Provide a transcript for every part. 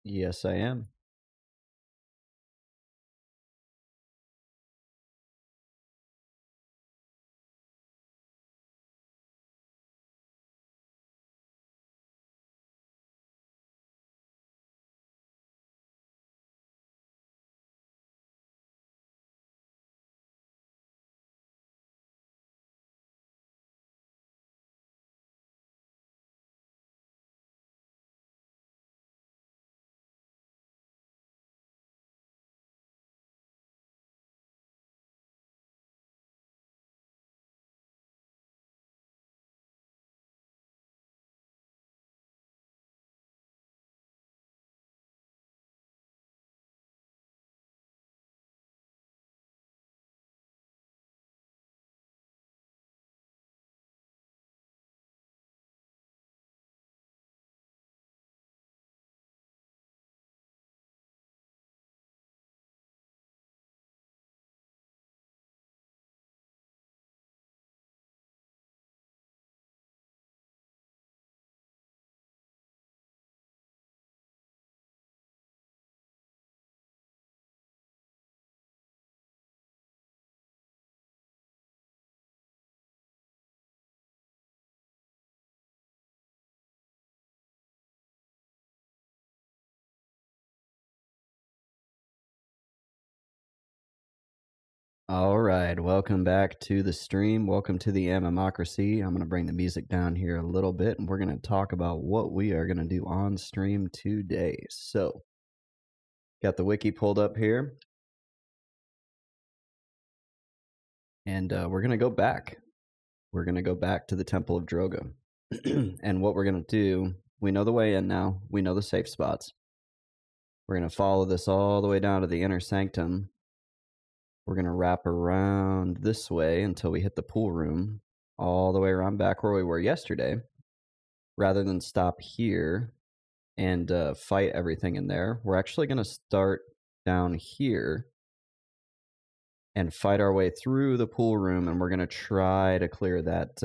Yes, I am. All right, welcome back to the stream. Welcome to the Amamocracy. I'm going to bring the music down here a little bit, and we're going to talk about what we are going to do on stream today. So, got the wiki pulled up here, and we're going to go back. We're going to go back to the Temple of Droga. And what we're going to do, we know the way in now. We know the safe spots. We're going to follow this all the way down to the inner sanctum. We're going to wrap around this way until we hit the pool room, all the way around back where we were yesterday, rather than stop here and fight everything in there. We're actually going to start down here and fight our way through the pool room, and we're going to try to clear that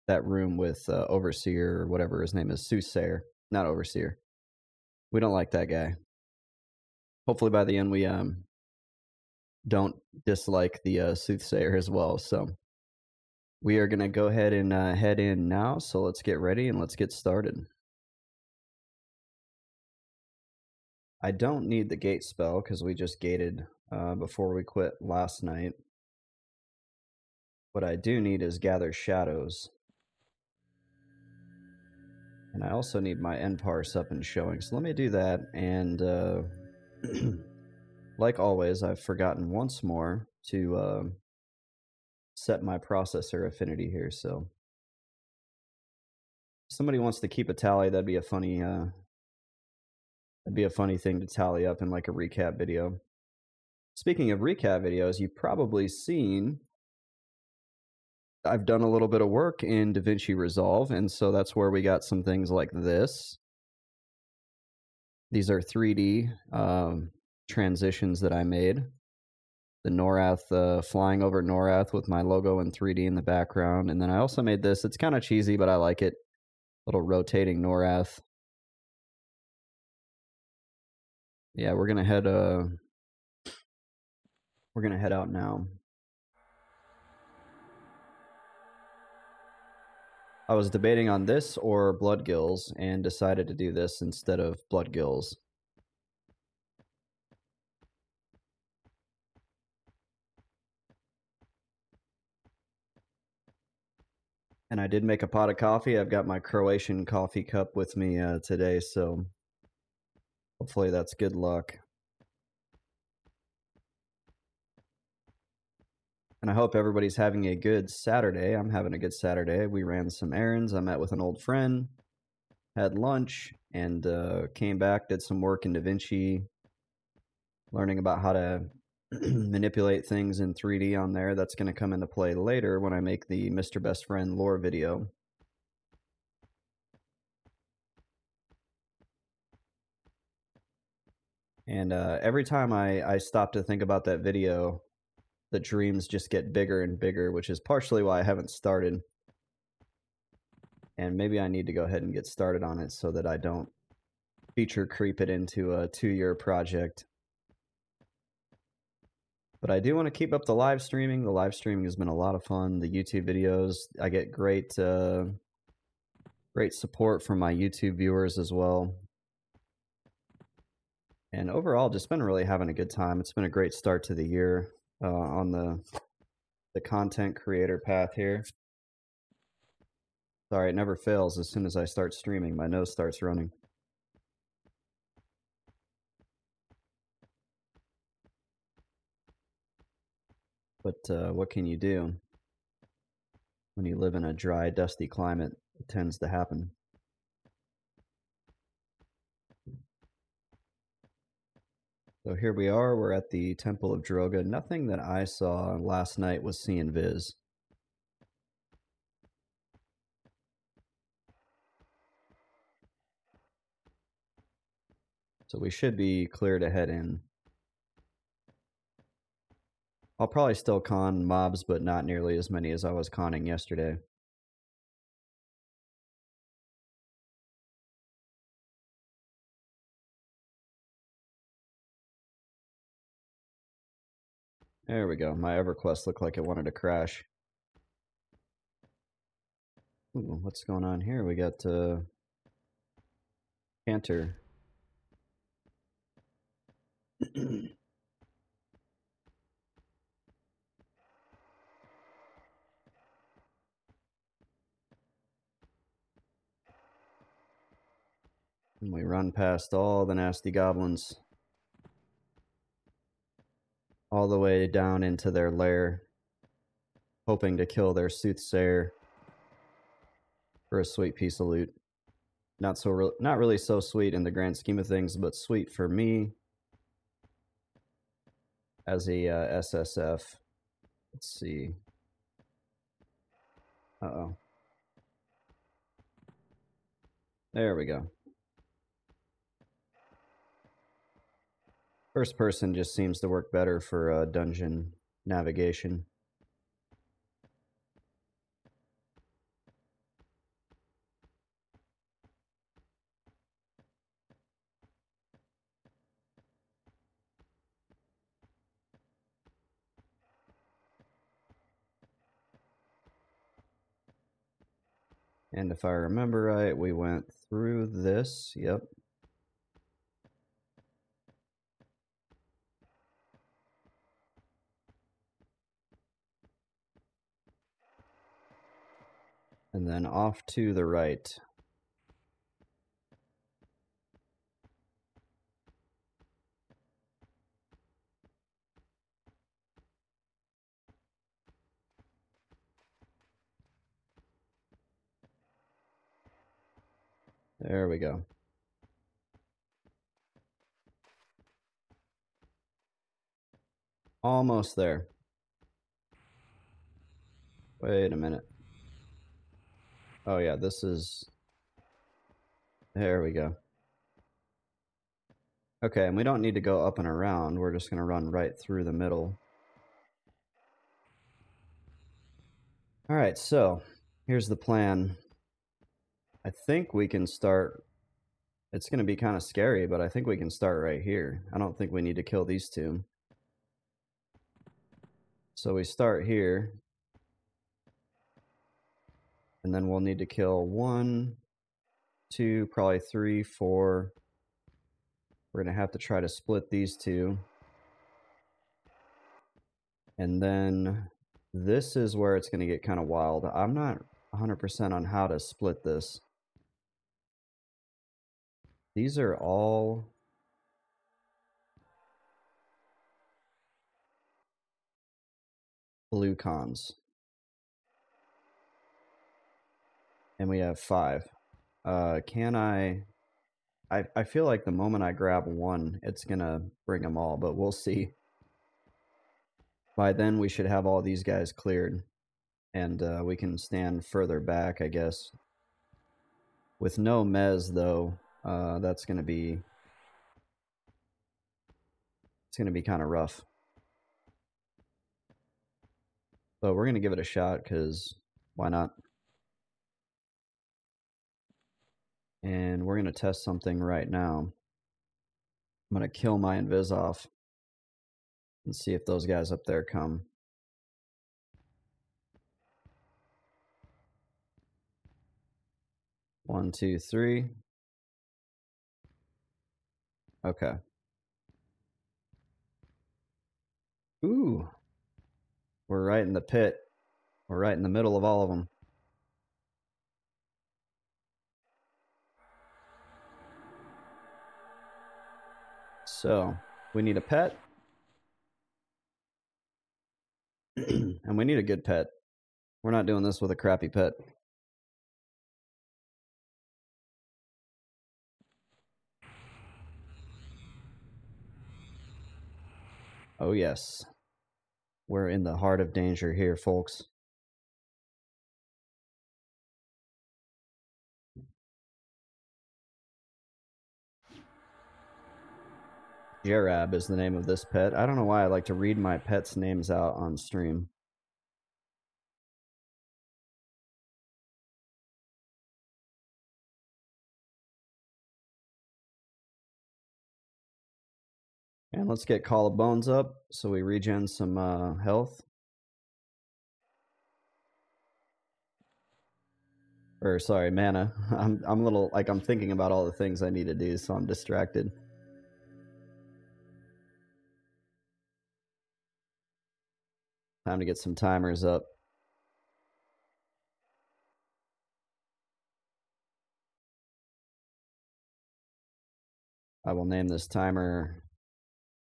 that room with Overseer, or whatever his name is, Soothsayer, not Overseer. We don't like that guy. Hopefully by the end we don't dislike the Soothsayer as well. So we are going to go ahead and head in now. So let's get ready and let's get started. I don't need the gate spell because we just gated before we quit last night. What I do need is gather shadows. And I also need my end parse up and showing. So let me do that. And like always, I've forgotten once more to set my processor affinity here. So if somebody wants to keep a tally, that'd be a funny thing to tally up in like a recap video. Speaking of recap videos, you've probably seen I've done a little bit of work in DaVinci Resolve, and so that's where we got some things like this. These are 3D transitions that I made. The Norath, flying over Norath with my logo in 3D in the background. And then I also made this. It's kind of cheesy, but I like it. Little rotating Norath. Yeah, we're gonna head out now. I was debating on this or Blood Gills and decided to do this instead of Blood Gills. And I did make a pot of coffee. I've got my Croatian coffee cup with me today, so hopefully that's good luck. And I hope everybody's having a good Saturday. I'm having a good Saturday. We ran some errands. I met with an old friend, had lunch, and came back, did some work in DaVinci, learning about how to manipulate things in 3D on there. That's going to come into play later when I make the Mr. Best Friend lore video. And every time I stop to think about that video, the dreams just get bigger and bigger, which is partially why I haven't started. And maybe I need to go ahead and get started on it so that I don't feature creep it into a 2-year project. But I do want to keep up the live streaming. The live streaming has been a lot of fun. The YouTube videos, I get great great support from my YouTube viewers as well. And overall, just been really having a good time. It's been a great start to the year on the content creator path here. Sorry, it never fails. As soon as I start streaming, my nose starts running. But what can you do? When you live in a dry, dusty climate, it tends to happen. So here we are, we're at the Temple of Droga. Nothing that I saw last night was seeing Viz. So we should be clear to head in. I'll probably still con mobs, but not nearly as many as I was conning yesterday. There we go. My EverQuest looked like it wanted to crash. Ooh, what's going on here? We got Canter. And we run past all the nasty goblins. All the way down into their lair. Hoping to kill their Soothsayer for a sweet piece of loot. Not really so sweet in the grand scheme of things, but sweet for me as a SSF. Let's see. Uh-oh. There we go. First person just seems to work better for dungeon navigation. And if I remember right, we went through this. Yep. And then off to the right. There we go. Almost there. Wait a minute. Oh yeah, this is... There we go. Okay, and we don't need to go up and around. We're just going to run right through the middle. Alright, so here's the plan. I think we can start... It's going to be kind of scary, but I think we can start right here. I don't think we need to kill these two. So we start here. And then we'll need to kill 1, 2, probably 3, 4. We're going to have to try to split these two. And then this is where it's going to get kind of wild. I'm not 100% on how to split this. These are all... blue cons. And we have 5. Can I feel like the moment I grab one, it's gonna bring them all, but we'll see. By then, we should have all these guys cleared. And we can stand further back, I guess. With no mez, though, that's gonna be... It's gonna be kind of rough. But we're gonna give it a shot, because why not? And we're going to test something right now. I'm going to kill my invis off and see if those guys up there come. One, two, three. Okay. Ooh. We're right in the pit. We're right in the middle of all of them. So, we need a pet. And we need a good pet. We're not doing this with a crappy pet. Oh, yes. We're in the heart of danger here, folks. Jarab is the name of this pet. I don't know why I like to read my pets' names out on stream. And let's get Call of Bones up so we regen some health. Or sorry, mana. I'm a little like I'm thinking about all the things I need to do, so I'm distracted. Time to get some timers up. I will name this timer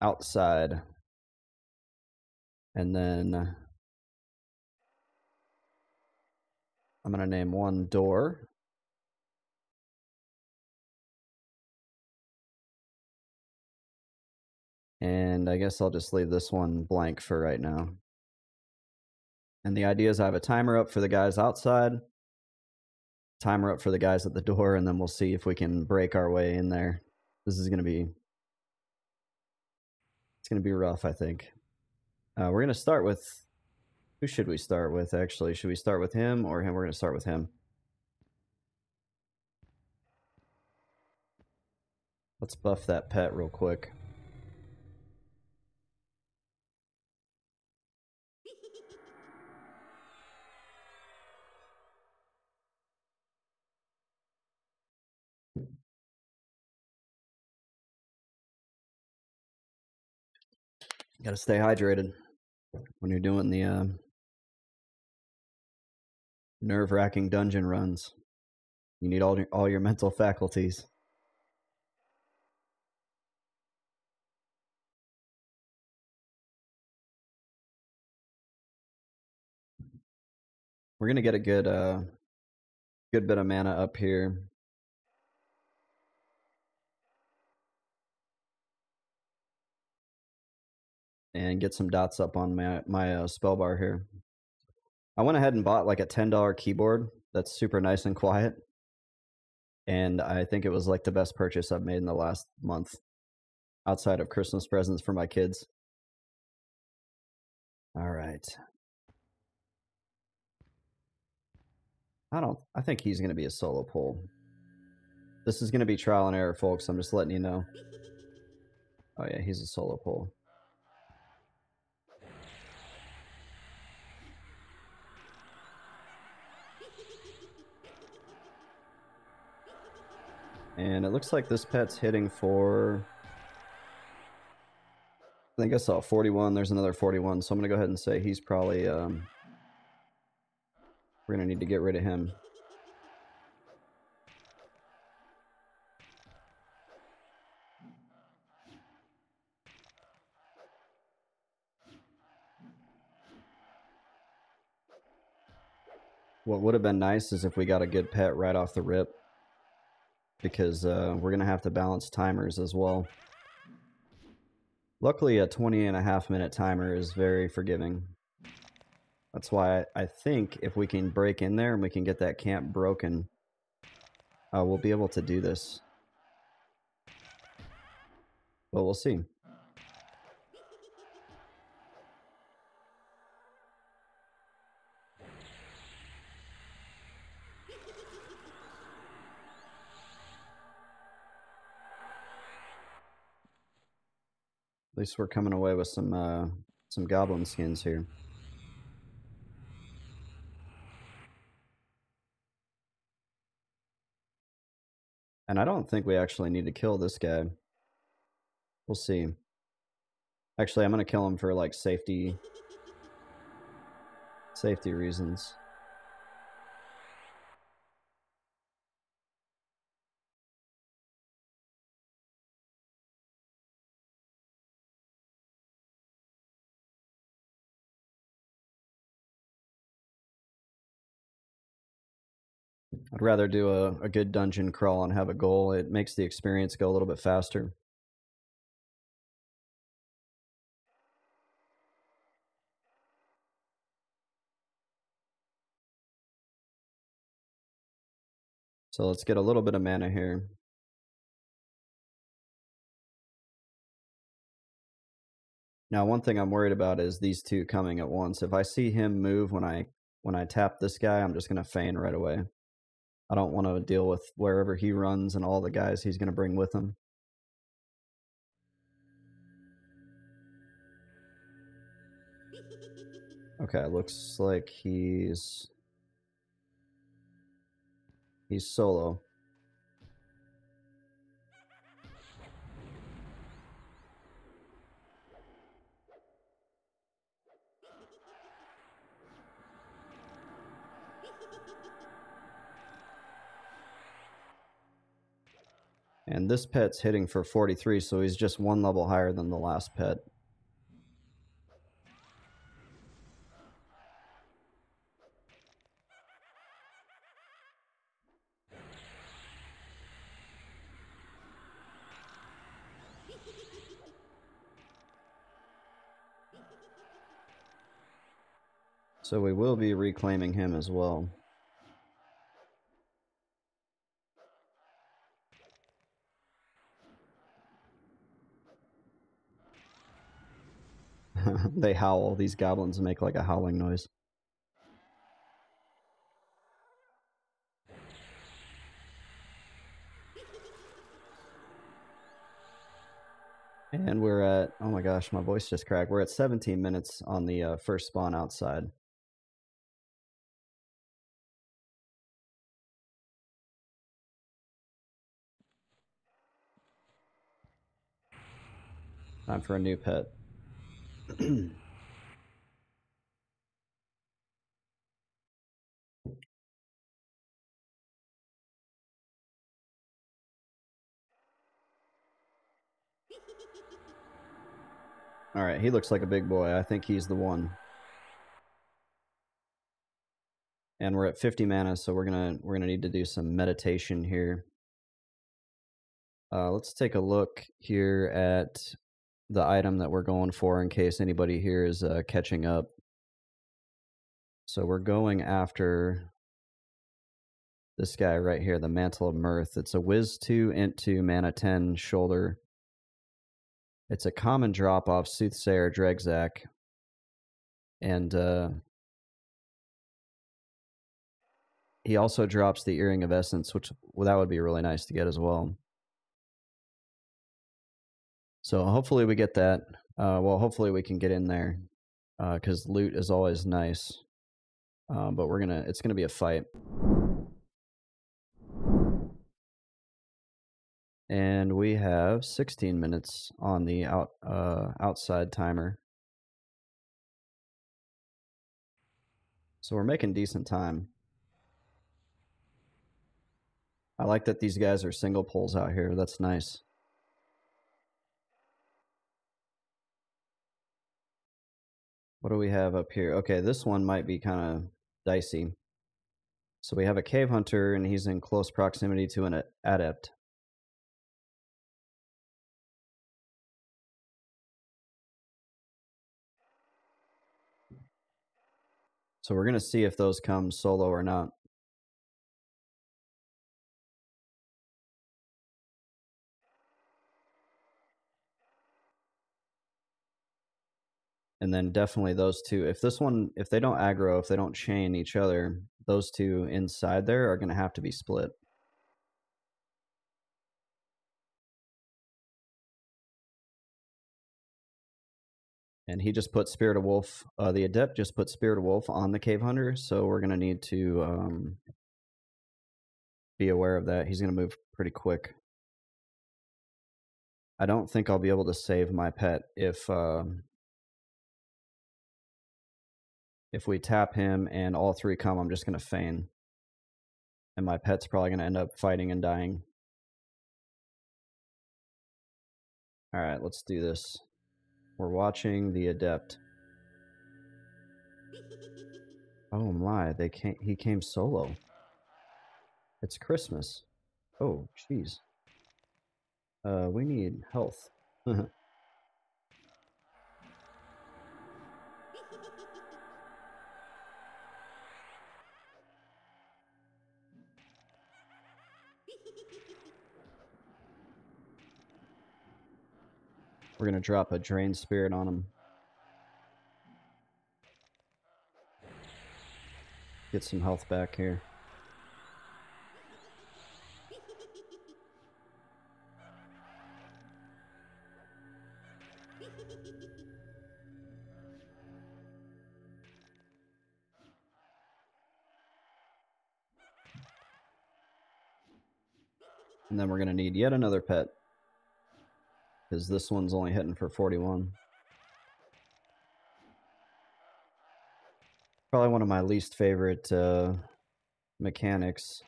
outside. And then I'm going to name one door. And I guess I'll just leave this one blank for right now. And the idea is I have a timer up for the guys outside, timer up for the guys at the door, and then we'll see if we can break our way in there. This is going to be, it's going to be rough, I think. We're going to start with, who should we start with, actually? Should we start with him or him? We're going to start with him. Let's buff that pet real quick. Got to stay hydrated when you're doing the nerve-wracking dungeon runs. You need all your mental faculties. We're gonna get a good bit of mana up here. And get some dots up on my spell bar here. I went ahead and bought like a $10 keyboard that's super nice and quiet. And I think it was like the best purchase I've made in the last month, outside of Christmas presents for my kids. All right. I think he's gonna be a solo pull. This is gonna be trial and error, folks. I'm just letting you know. Oh yeah, he's a solo pull. And it looks like this pet's hitting for, I think I saw 41. There's another 41. So I'm going to go ahead and say he's probably, we're going to need to get rid of him. What would have been nice is if we got a good pet right off the rip, because we're going to have to balance timers as well. Luckily, a 20.5-minute timer is very forgiving. That's why I think if we can break in there and we can get that camp broken, we'll be able to do this. But we'll see. least we're coming away with some goblin skins here. And I don't think we actually need to kill this guy. We'll see. Actually, I'm gonna kill him for like safety reasons. I'd rather do a good dungeon crawl and have a goal. It makes the experience go a little bit faster. So let's get a little bit of mana here. Now, one thing I'm worried about is these two coming at once. If I see him move when I tap this guy, I'm just gonna feign right away. I don't want to deal with wherever he runs and all the guys he's gonna bring with him. Okay, looks like he's solo. And this pet's hitting for 43, so he's just one level higher than the last pet. So we will be reclaiming him as well. They howl. These goblins make like a howling noise. And we're at, oh my gosh, my voice just cracked. We're at 17 minutes on the first spawn outside. Time for a new pet. All right, he looks like a big boy. I think he's the one. And we're at 50 mana, so we're gonna need to do some meditation here. Let's take a look here at the item that we're going for in case anybody here is catching up. So we're going after this guy right here, the Mantle of Mirth. It's a Wiz 2, Int 2, Mana 10, Shoulder. It's a common drop-off, Soothsayer, Dregzak. And he also drops the Earring of Essence, which that would be really nice to get as well. So hopefully we get that. Well, hopefully we can get in there, because loot is always nice. But it's gonna be a fight. And we have 16 minutes on the outside timer. So we're making decent time. I like that these guys are single pulls out here. That's nice. What do we have up here? Okay, this one might be kind of dicey. So we have a cave hunter, and he's in close proximity to an adept. So we're going to see if those come solo or not. And then definitely those two. If they don't aggro, if they don't chain each other, those two inside there are going to have to be split. And he just put Spirit of Wolf, the Adept just put Spirit of Wolf on the Cave Hunter, so we're going to need to be aware of that. He's going to move pretty quick. I don't think I'll be able to save my pet if we tap him and all three come. I'm just going to feign. And my pet's probably going to end up fighting and dying. Alright, let's do this. We're watching the Adept. Oh my, he came solo. It's Christmas. Oh, jeez. We need health. We're gonna drop a Drain Spirit on him. Get some health back here. And then we're gonna need yet another pet. Because this one's only hitting for 41. Probably one of my least favorite mechanics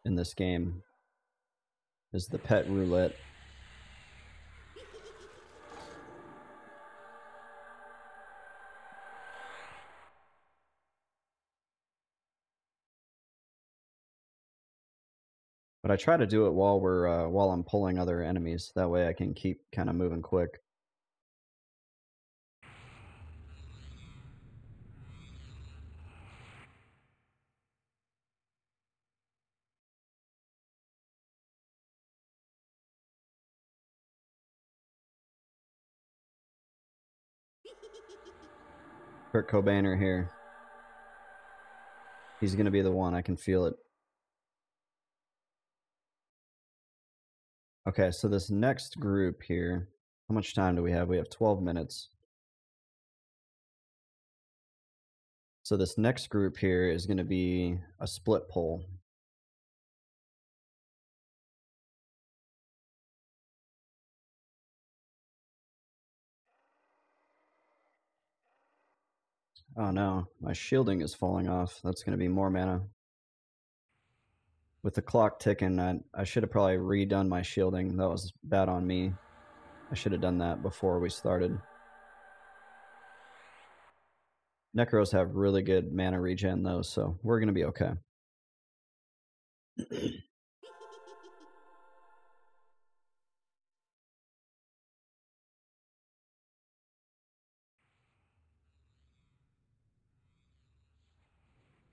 in this game is the pet roulette. But I try to do it while while I'm pulling other enemies. That way I can keep kind of moving quick. Kurt Cobainer here. He's gonna be the one. I can feel it. Okay, so this next group here, how much time do we have? We have 12 minutes. So this next group here is going to be a split pull. Oh no, my shielding is falling off. That's going to be more mana. With the clock ticking, I should have probably redone my shielding. That was bad on me. I should have done that before we started. Necros have really good mana regen though, so we're going to be okay.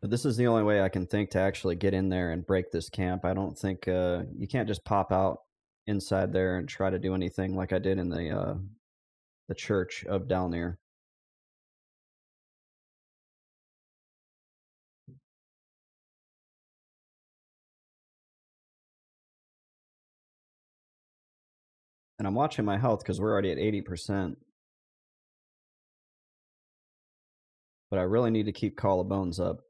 But this is the only way I can think to actually get in there and break this camp. I don't think you can't just pop out inside there and try to do anything like I did in the church of down there. And I'm watching my health because we're already at 80%. But I really need to keep Call of Bones up.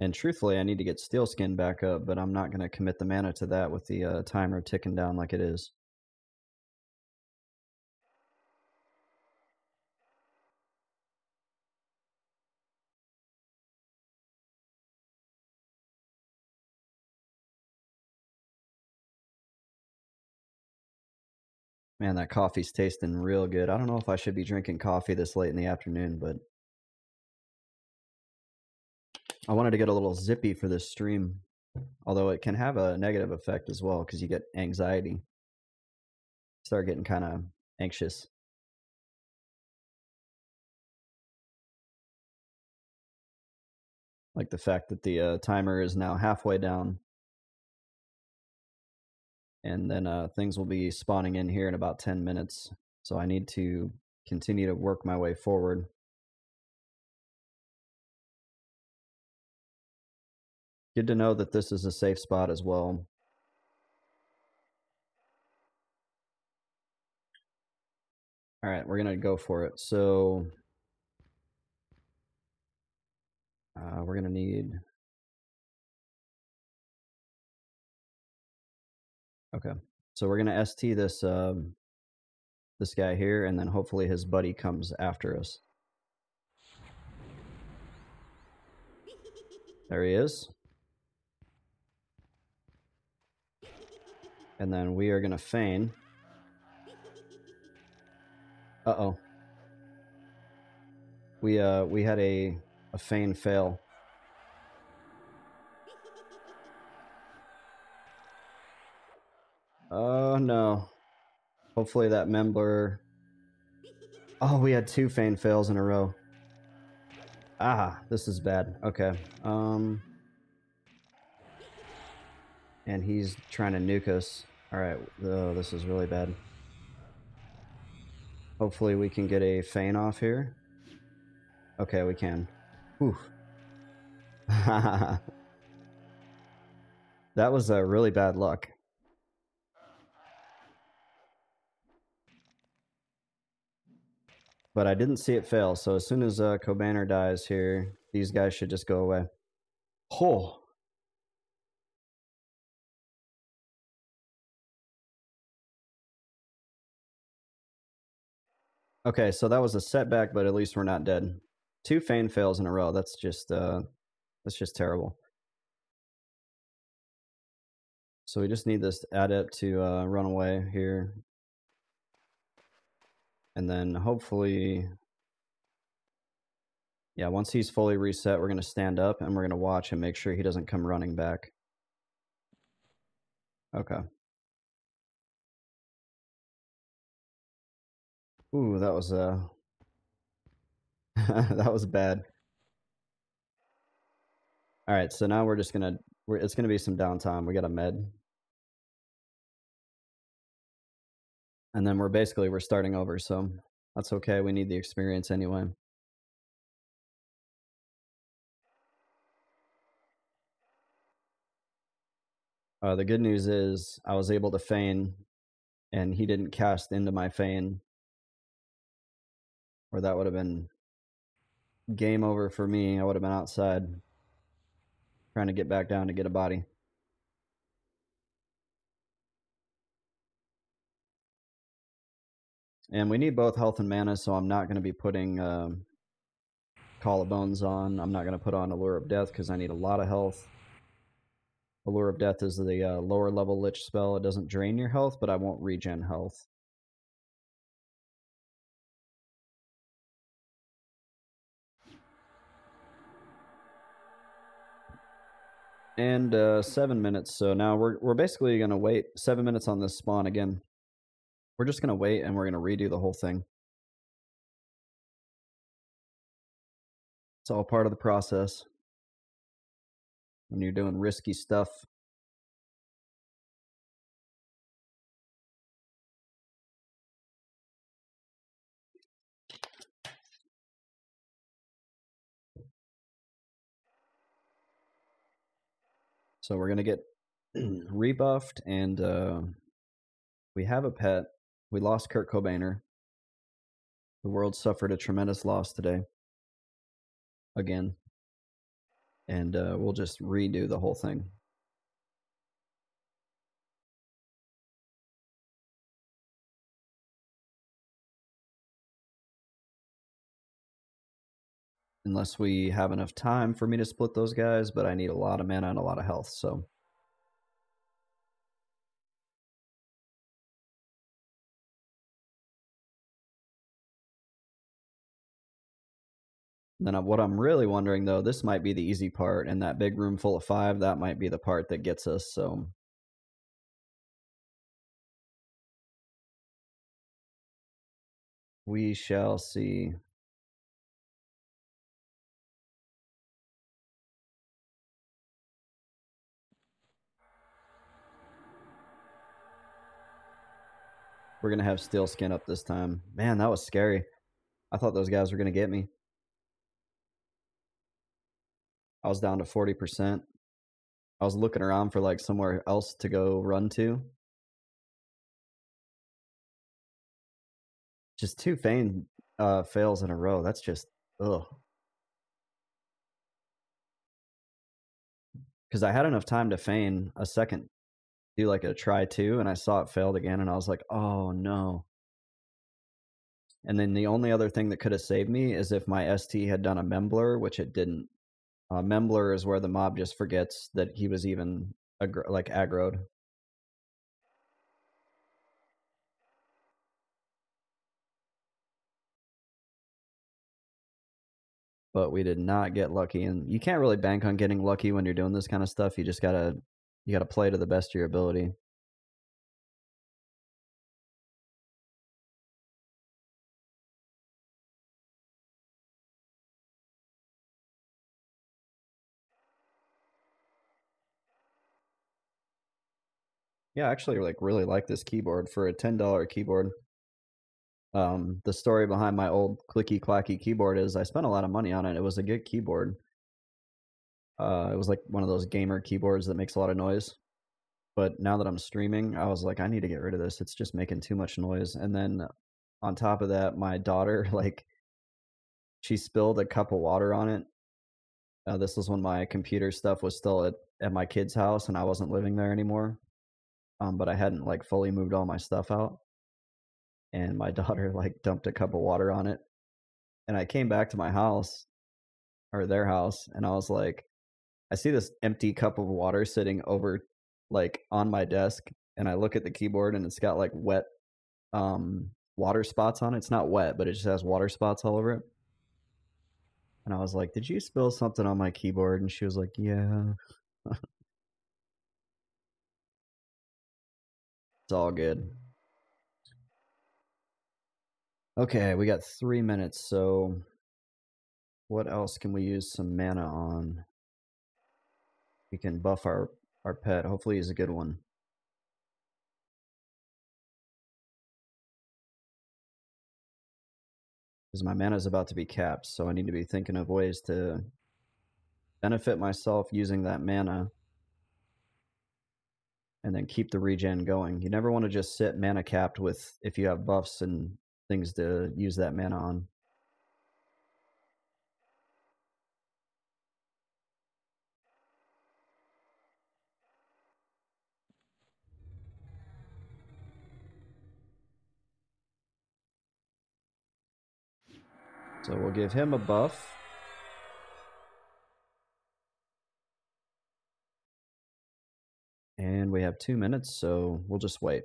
And truthfully, I need to get Steel Skin back up, but I'm not going to commit the mana to that with the timer ticking down like it is. Man, that coffee's tasting real good. I don't know if I should be drinking coffee this late in the afternoon, but I wanted to get a little zippy for this stream. Although it can have a negative effect as well because you get anxiety. Start getting kind of anxious. Like the fact that the timer is now halfway down. And then things will be spawning in here in about 10 minutes. So I need to continue to work my way forward. Good to know that this is a safe spot as well. All right, we're gonna go for it. So we're gonna need. Okay, so we're gonna ST this this guy here, and then hopefully his buddy comes after us. There he is. And then we are gonna feign. Uh-oh. We had a feign fail. Oh no. Hopefully that member. Oh, we had 2 feign fails in a row. Ah, this is bad. Okay. And he's trying to nuke us. Alright, oh, this is really bad. Hopefully we can get a feign off here. Okay, we can. Whew. That was a really bad luck. But I didn't see it fail, so as soon as Cobaner dies here, these guys should just go away. Oh! Okay, so that was a setback, but at least we're not dead. 2 feign fails in a row. That's just terrible. So we just need this adept to run away here. And then hopefully, yeah, once he's fully reset, we're going to stand up and we're going to watch and make sure he doesn't come running back. Okay. Ooh, that was that was bad. All right, so now we're just going to it's going to be some downtime. We got a med. And then we're starting over, so that's okay. We need the experience anyway. The good news is I was able to feign, and he didn't cast into my feign, or that would have been game over for me. I would have been outside trying to get back down to get a body. And we need both health and mana, so I'm not going to be putting Call of Bones on. I'm not going to put on Allure of Death because I need a lot of health. Allure of Death is the lower level Lich spell. It doesn't drain your health, but I won't regen health. And 7 minutes, so now we're basically going to wait 7 minutes on this spawn again. We're just going to wait and we're going to redo the whole thing. It's all part of the process when you're doing risky stuff. So we're going to get rebuffed, and we have a pet. We lost Kurt Cobaner. The world suffered a tremendous loss today. Again. And we'll just redo the whole thing. Unless we have enough time for me to split those guys, but I need a lot of mana and a lot of health, so... Then what I'm really wondering, though, this might be the easy part, and that big room full of 5, that might be the part that gets us, so... We shall see. We're going to have steel skin up this time. Man, that was scary. I thought those guys were going to get me. I was down to 40%. I was looking around for like somewhere else to go run to. Just 2 feign fails in a row. That's just ugh. Because I had enough time to feign a second, do like a try 2, and I saw it failed again, and I was like, oh no. And then the only other thing that could have saved me is if my ST had done a Membler, which it didn't. Membler is where the mob just forgets that he was even like aggroed. But we did not get lucky, and you can't really bank on getting lucky when you're doing this kind of stuff. You just gotta play to the best of your ability. Yeah, I actually really like this keyboard for a $10 keyboard. The story behind my old clicky clacky keyboard is I spent a lot of money on it. It was a good keyboard. It was like one of those gamer keyboards that makes a lot of noise. But now that I'm streaming, I was like, I need to get rid of this. It's just making too much noise. And then on top of that, my daughter, like, she spilled a cup of water on it. This was when my computer stuff was still at my kid's house and I wasn't living there anymore. But I hadn't like fully moved all my stuff out. And my daughter like dumped a cup of water on it. And I came back to my house or their house and I was like, I see this empty cup of water sitting over like on my desk. And I look at the keyboard and it's got like wet water spots on it. It's not wet, but it just has water spots all over it. And I was like, did you spill something on my keyboard? And she was like, yeah. It's all good. Okay, we got 3 minutes, so what else can we use some mana on? We can buff our pet. Hopefully he's a good one. Because my mana is about to be capped, so I need to be thinking of ways to benefit myself using that mana and then keep the regen going. You never want to just sit mana capped with if you have buffs and things to use that mana on. So we'll give him a buff. And we have 2 minutes, so we'll just wait.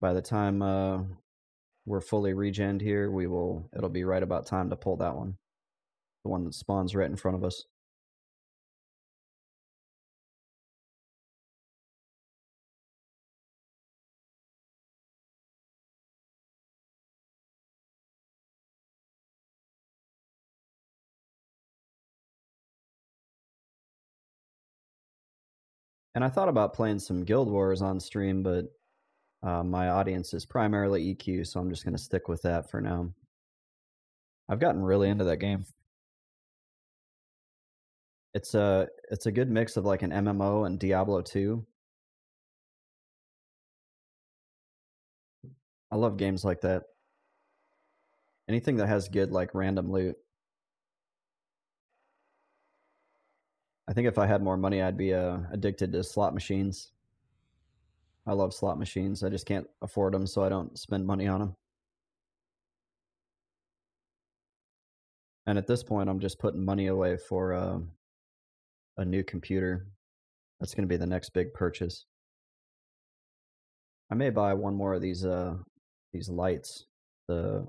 By the time we're fully regened here, it'll be right about time to pull that one. The one that spawns right in front of us. And I thought about playing some Guild Wars on stream, but my audience is primarily EQ, so I'm just going to stick with that for now. I've gotten really into that game. It's a good mix of like an MMO and Diablo 2. I love games like that. Anything that has good like random loot. I think if I had more money, I'd be addicted to slot machines. I love slot machines. I just can't afford them, so I don't spend money on them. And at this point, I'm just putting money away for a new computer. That's going to be the next big purchase. I may buy one more of these lights, the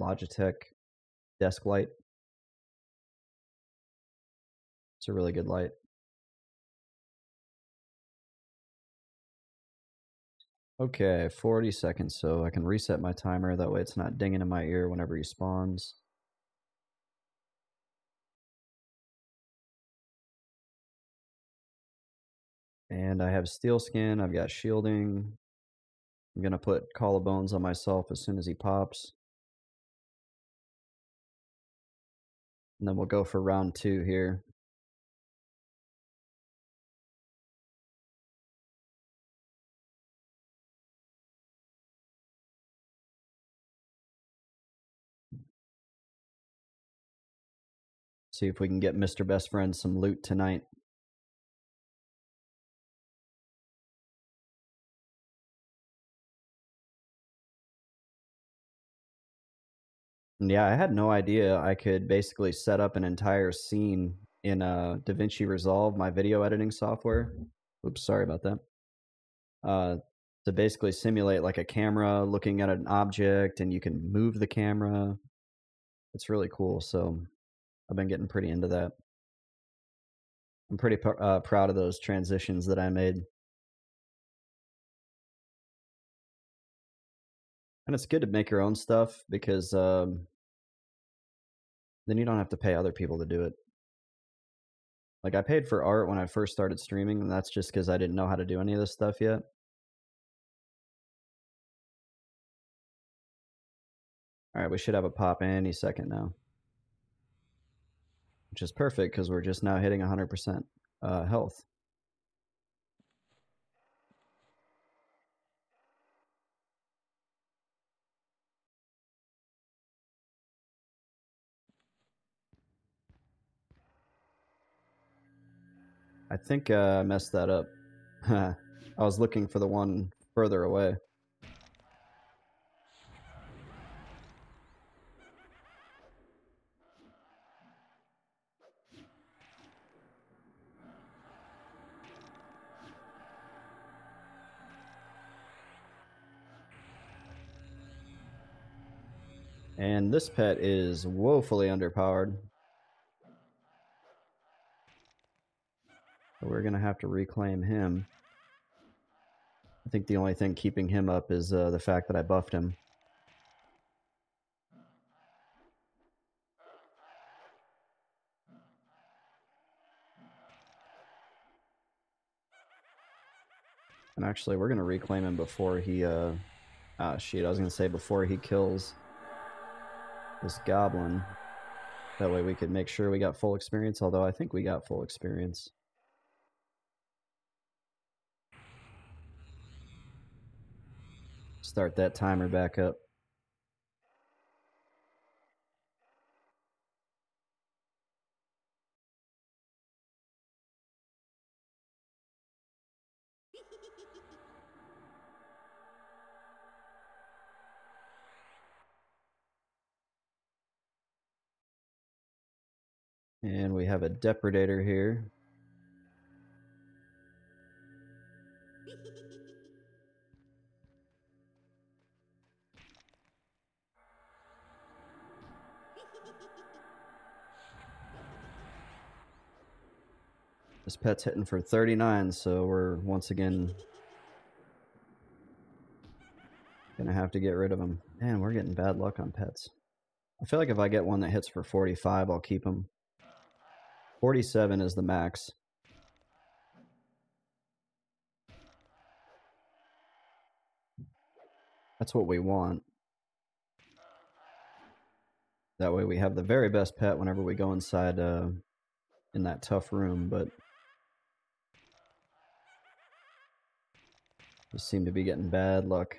Logitech desk light. It's a really good light. Okay, 40 seconds, so I can reset my timer. That way it's not dinging in my ear whenever he spawns. And I have steel skin, I've got shielding. I'm going to put collarbones on myself as soon as he pops. And then we'll go for round 2 here. See if we can get Mr. Best Friend some loot tonight. And yeah, I had no idea I could basically set up an entire scene in DaVinci Resolve, my video editing software. Oops, sorry about that. To basically simulate like a camera looking at an object, and you can move the camera. It's really cool. So I've been getting pretty into that. I'm pretty proud of those transitions that I made. And it's good to make your own stuff because then you don't have to pay other people to do it. Like, I paid for art when I first started streaming, and that's just because I didn't know how to do any of this stuff yet. All right, we should have a pop any second now. Which is perfect because we're just now hitting 100% health. I think I messed that up. I was looking for the one further away. And this pet is woefully underpowered. So we're going to have to reclaim him. I think the only thing keeping him up is the fact that I buffed him. And actually, we're going to reclaim him before he... Ah, shit, I was going to say before he kills this goblin. That way we could make sure we got full experience, although I think we got full experience. Start that timer back up. And we have a depredator here. This pet's hitting for 39, so we're once again gonna have to get rid of him. Man, we're getting bad luck on pets. I feel like if I get one that hits for 45, I'll keep him. 47 is the max. That's what we want. That way we have the very best pet whenever we go inside in that tough room, but just seem to be getting bad luck.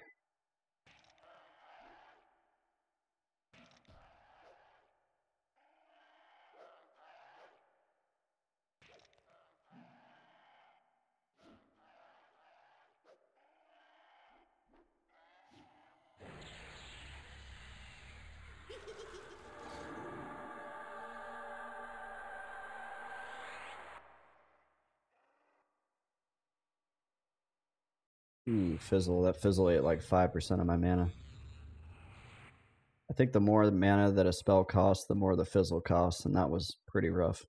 Ooh, fizzle. That fizzle ate like 5% of my mana. I think the more mana that a spell costs, the more the fizzle costs, and that was pretty rough.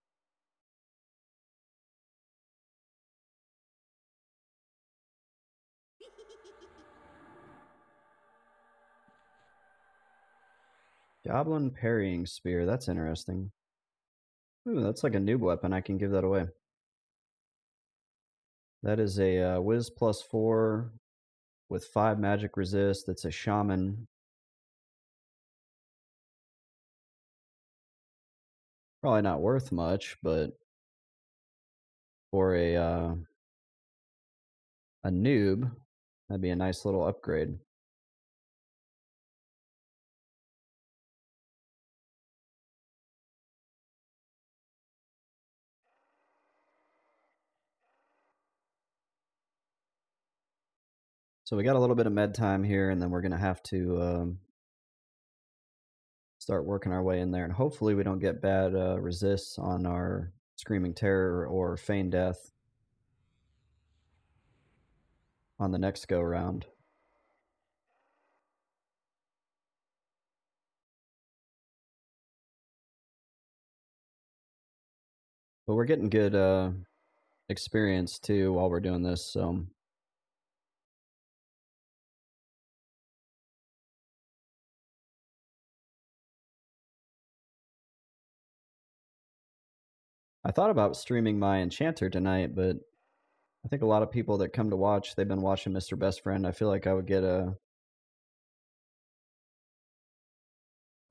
Goblin parrying spear. That's interesting. Ooh, that's like a noob weapon. I can give that away. That is a Wiz +4 with 5 magic resist. It's a shaman. Probably not worth much, but for a noob, that'd be a nice little upgrade. So we got a little bit of med time here, and then we're going to have to start working our way in there. And hopefully we don't get bad resists on our Screaming Terror or Feign Death on the next go-round. But we're getting good experience, too, while we're doing this, so... I thought about streaming my Enchanter tonight, but I think a lot of people that come to watch, they've been watching Mr. Best Friend. I feel like I would get a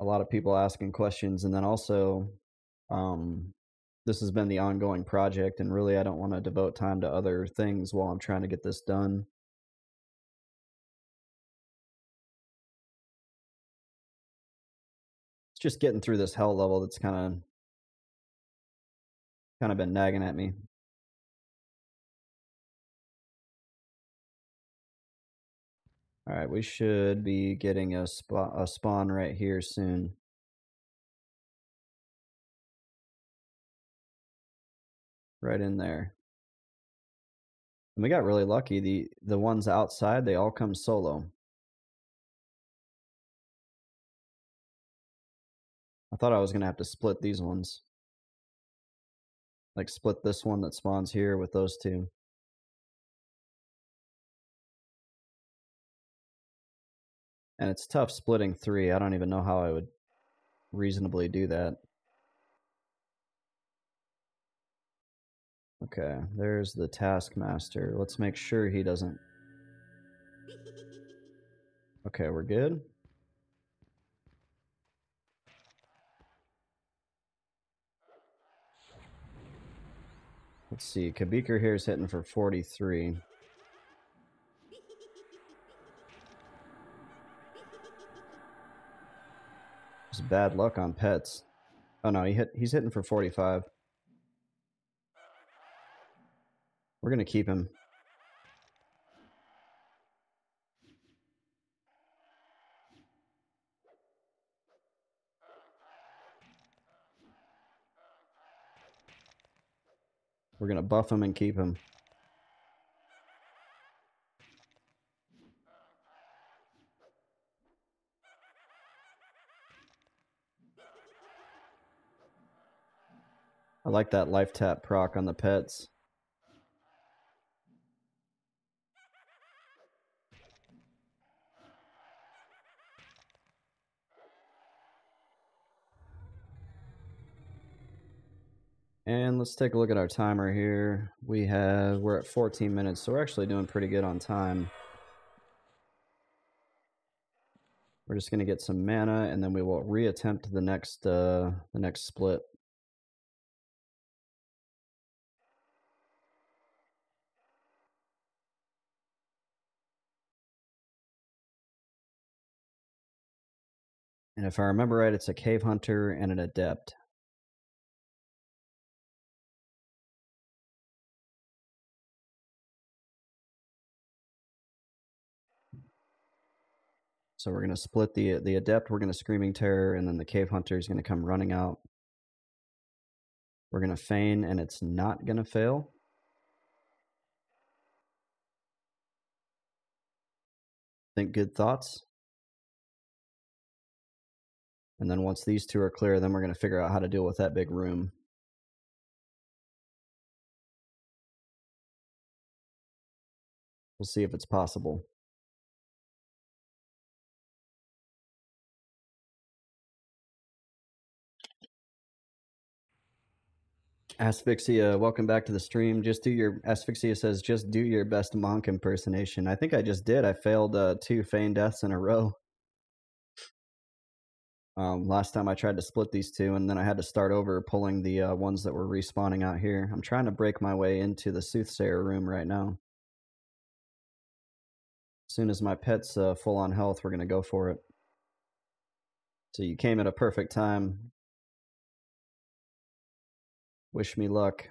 lot of people asking questions, and then also this has been the ongoing project, and really I don't want to devote time to other things while I'm trying to get this done. It's just getting through this hell level that's kind of been nagging at me. All right, we should be getting a spawn right here soon. Right in there. And we got really lucky. The ones outside, they all come solo. I thought I was going to have to split these ones. Like split this one that spawns here with those two. And it's tough splitting 3. I don't even know how I would reasonably do that. Okay, there's the Taskmaster. Let's make sure he doesn't... Okay, we're good. Let's see, Kabikar here is hitting for 43. It's bad luck on pets. Oh no, he's hitting for 45. We're gonna keep him. We're gonna buff him and keep him. I like that life tap proc on the pets. And let's take a look at our timer here. We're at 14 minutes, so we're actually doing pretty good on time. We're just gonna get some mana, and then we will reattempt the next split. And if I remember right, it's a Cave Hunter and an Adept. So we're going to split the Adept, we're going to Screaming Terror, and then the Cave Hunter is going to come running out. We're going to Feign, and it's not going to fail. Think good thoughts. And then once these two are clear, then we're going to figure out how to deal with that big room. We'll see if it's possible. Asphyxia, welcome back to the stream. Asphyxia says, just do your best monk impersonation. I think I just did. I failed 2 Feign Deaths in a row. Last time I tried to split these two, and then I had to start over pulling the ones that were respawning out here. I'm trying to break my way into the Soothsayer room right now. As soon as my pet's full on health, we're going to go for it. So you came at a perfect time. Wish me luck.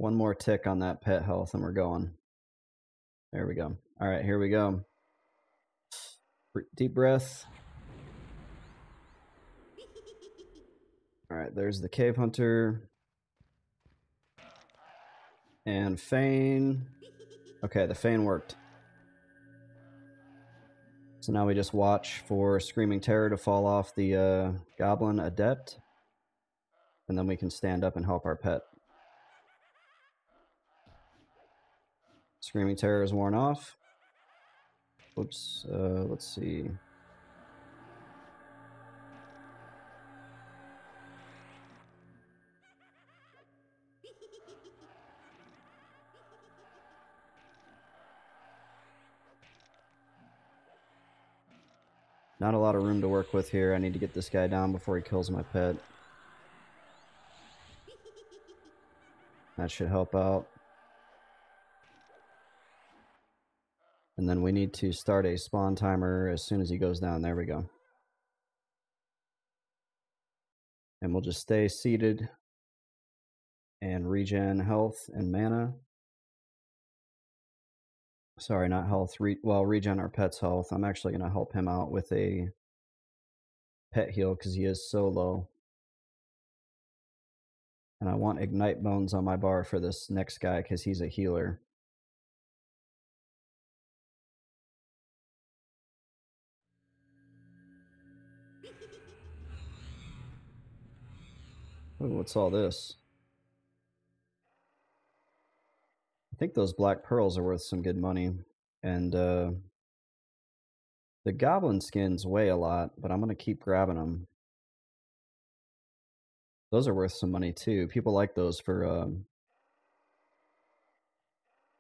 One more tick on that pet health and we're going. There we go. All right, here we go. Deep breath. All right, there's the cave hunter. And feign. Okay, the feign worked. So now we just watch for Screaming Terror to fall off the Goblin Adept. And then we can stand up and help our pet. Screaming Terror is worn off. Oops, let's see. Not a lot of room to work with here. I need to get this guy down before he kills my pet. That should help out. And then we need to start a spawn timer as soon as he goes down. There we go. And we'll just stay seated and regen health and mana. Sorry, not health. Regen our pet's health. I'm actually going to help him out with a pet heal because he is so low. And I want Ignite Bones on my bar for this next guy because he's a healer. Ooh, what's all this? I think those black pearls are worth some good money. And the goblin skins weigh a lot, but I'm going to keep grabbing them. Those are worth some money too. People like those for,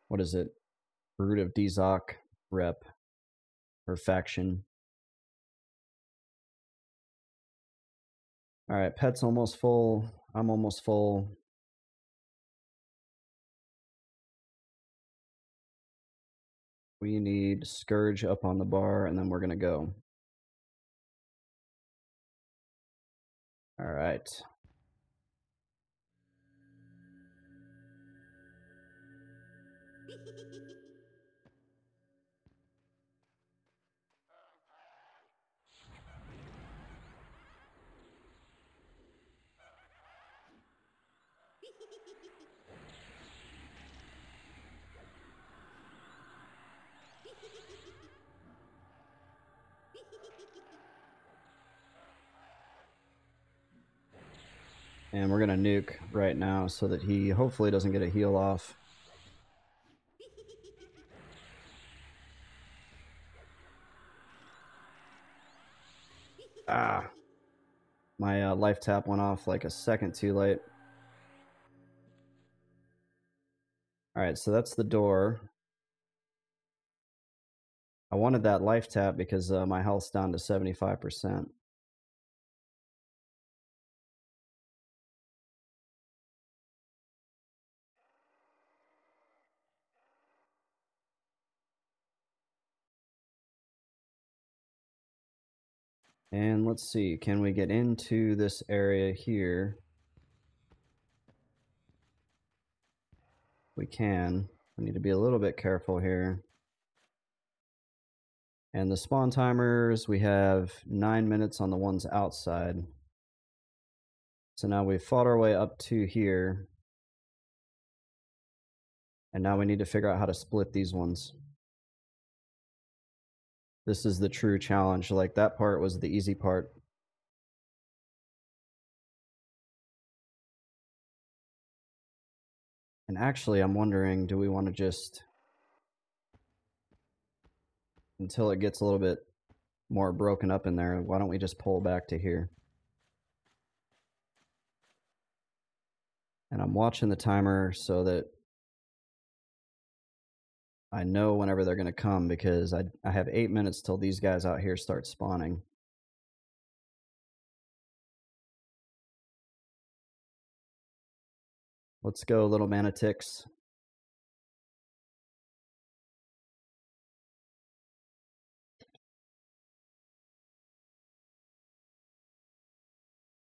what is it? Brood of Dregzak rep or faction. All right, pet's almost full. I'm almost full. We need Scourge up on the bar, and then we're going to go. All right. And we're going to nuke right now so that he hopefully doesn't get a heal off. Ah. My life tap went off like a second too late. Alright, so that's the door. I wanted that life tap because my health's down to 75%. And let's see, can we get into this area here? We can. We need to be a little bit careful here. And the spawn timers, we have 9 minutes on the ones outside. So now we've fought our way up to here. And now we need to figure out how to split these ones. This is the true challenge. Like, that part was the easy part. And actually, I'm wondering, do we want to just, until it gets a little bit more broken up in there, why don't we just pull back to here? And I'm watching the timer so that I know whenever they're going to come, because I have 8 minutes till these guys out here start spawning. Let's go, little manatics.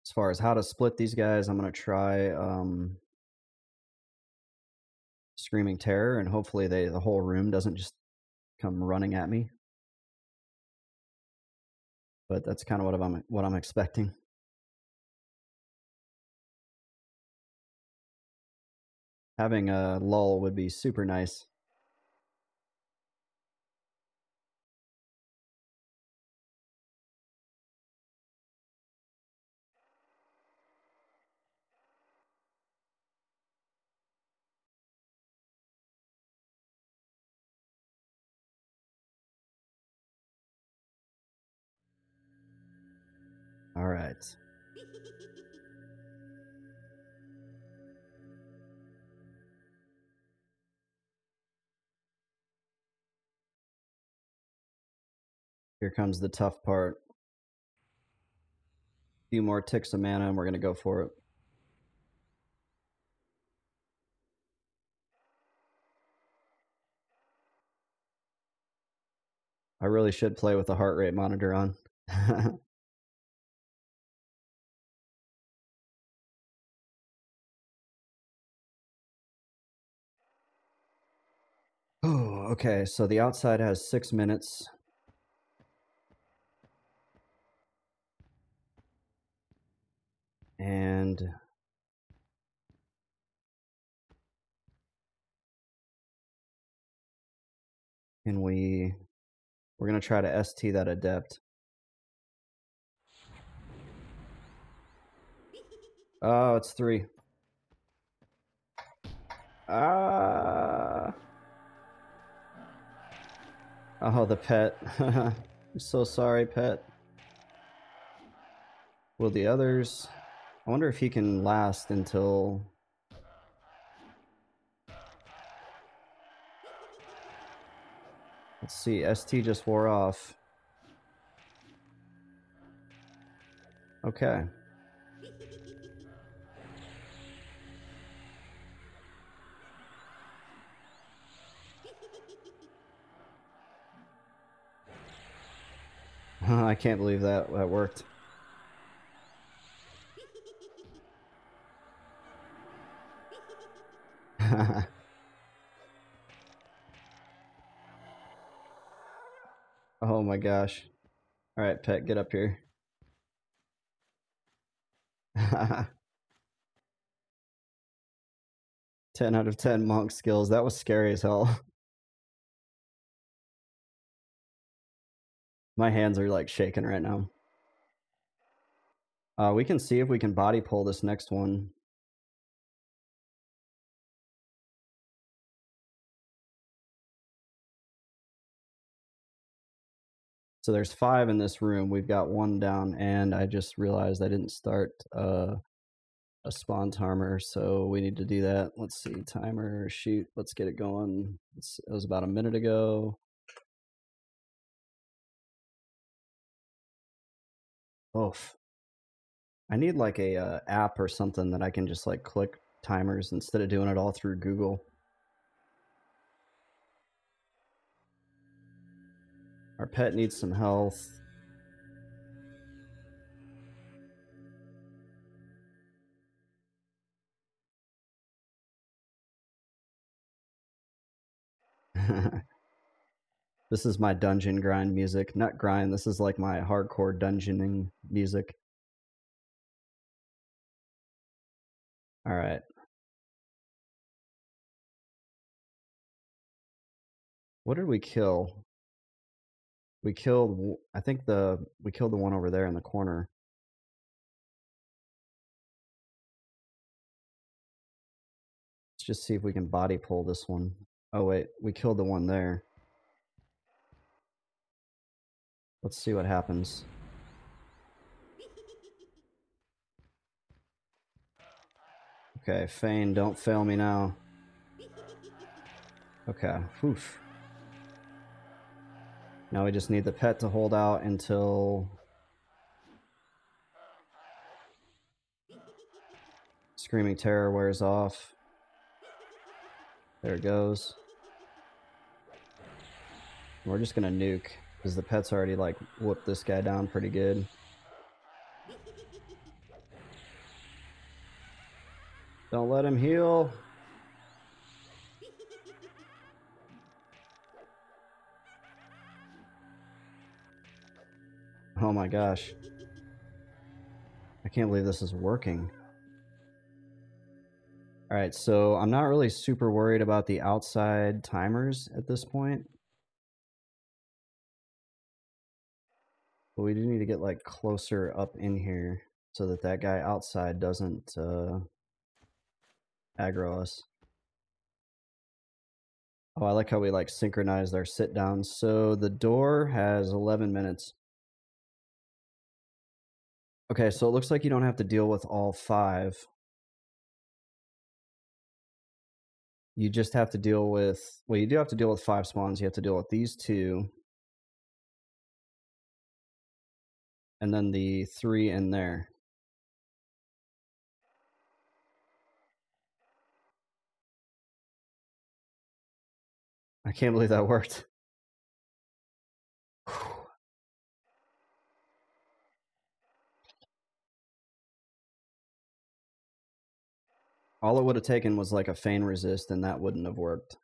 As far as how to split these guys, I'm going to try Screaming Terror, and hopefully the whole room doesn't just come running at me. But that's kind of what I'm expecting. Having a lull would be super nice. All right. Here comes the tough part. A few more ticks of mana and we're going to go for it. I really should play with the heart rate monitor on. Oh, okay. So the outside has 6 minutes. And we're going to try to ST that adept. Oh, it's 3. Ah. Oh, the pet. I'm so sorry, pet. Will the others... I wonder if he can last until... Let's see, ST just wore off. Okay. I can't believe that worked. Oh my gosh. Alright, pet, get up here. 10 out of 10 monk skills. That was scary as hell. My hands are like shaking right now. We can see if we can body pull this next one. So there's 5 in this room. We've got 1 down, and I just realized I didn't start a spawn timer, so we need to do that. Let's see, timer, shoot, let's get it going. It was about a minute ago. Oof. I need like a app or something that I can just like click timers instead of doing it all through Google. Our pet needs some health. This is my dungeon grind music. Not grind, this is like my hardcore dungeoning music. Alright. What did we kill? We killed, I think we killed the one over there in the corner. Let's just see if we can body pull this one. Oh wait, we killed the one there. Let's see what happens. Okay, Fane, don't fail me now. Okay, oof. Now we just need the pet to hold out until Screaming Terror wears off. There it goes. We're just gonna nuke, because the pet's already like whooped this guy down pretty good. Don't let him heal. Oh my gosh. I can't believe this is working. Alright, so I'm not really super worried about the outside timers at this point. But we do need to get like closer up in here so that that guy outside doesn't aggro us. Oh, I like how we like synchronized our sit downs. So the door has 11 minutes. Okay, so it looks like you don't have to deal with all 5. You just have to deal with, well, you do have to deal with 5 spawns. You have to deal with these 2. And then the 3 in there. I can't believe that worked. All it would have taken was like a feign resist, and that wouldn't have worked.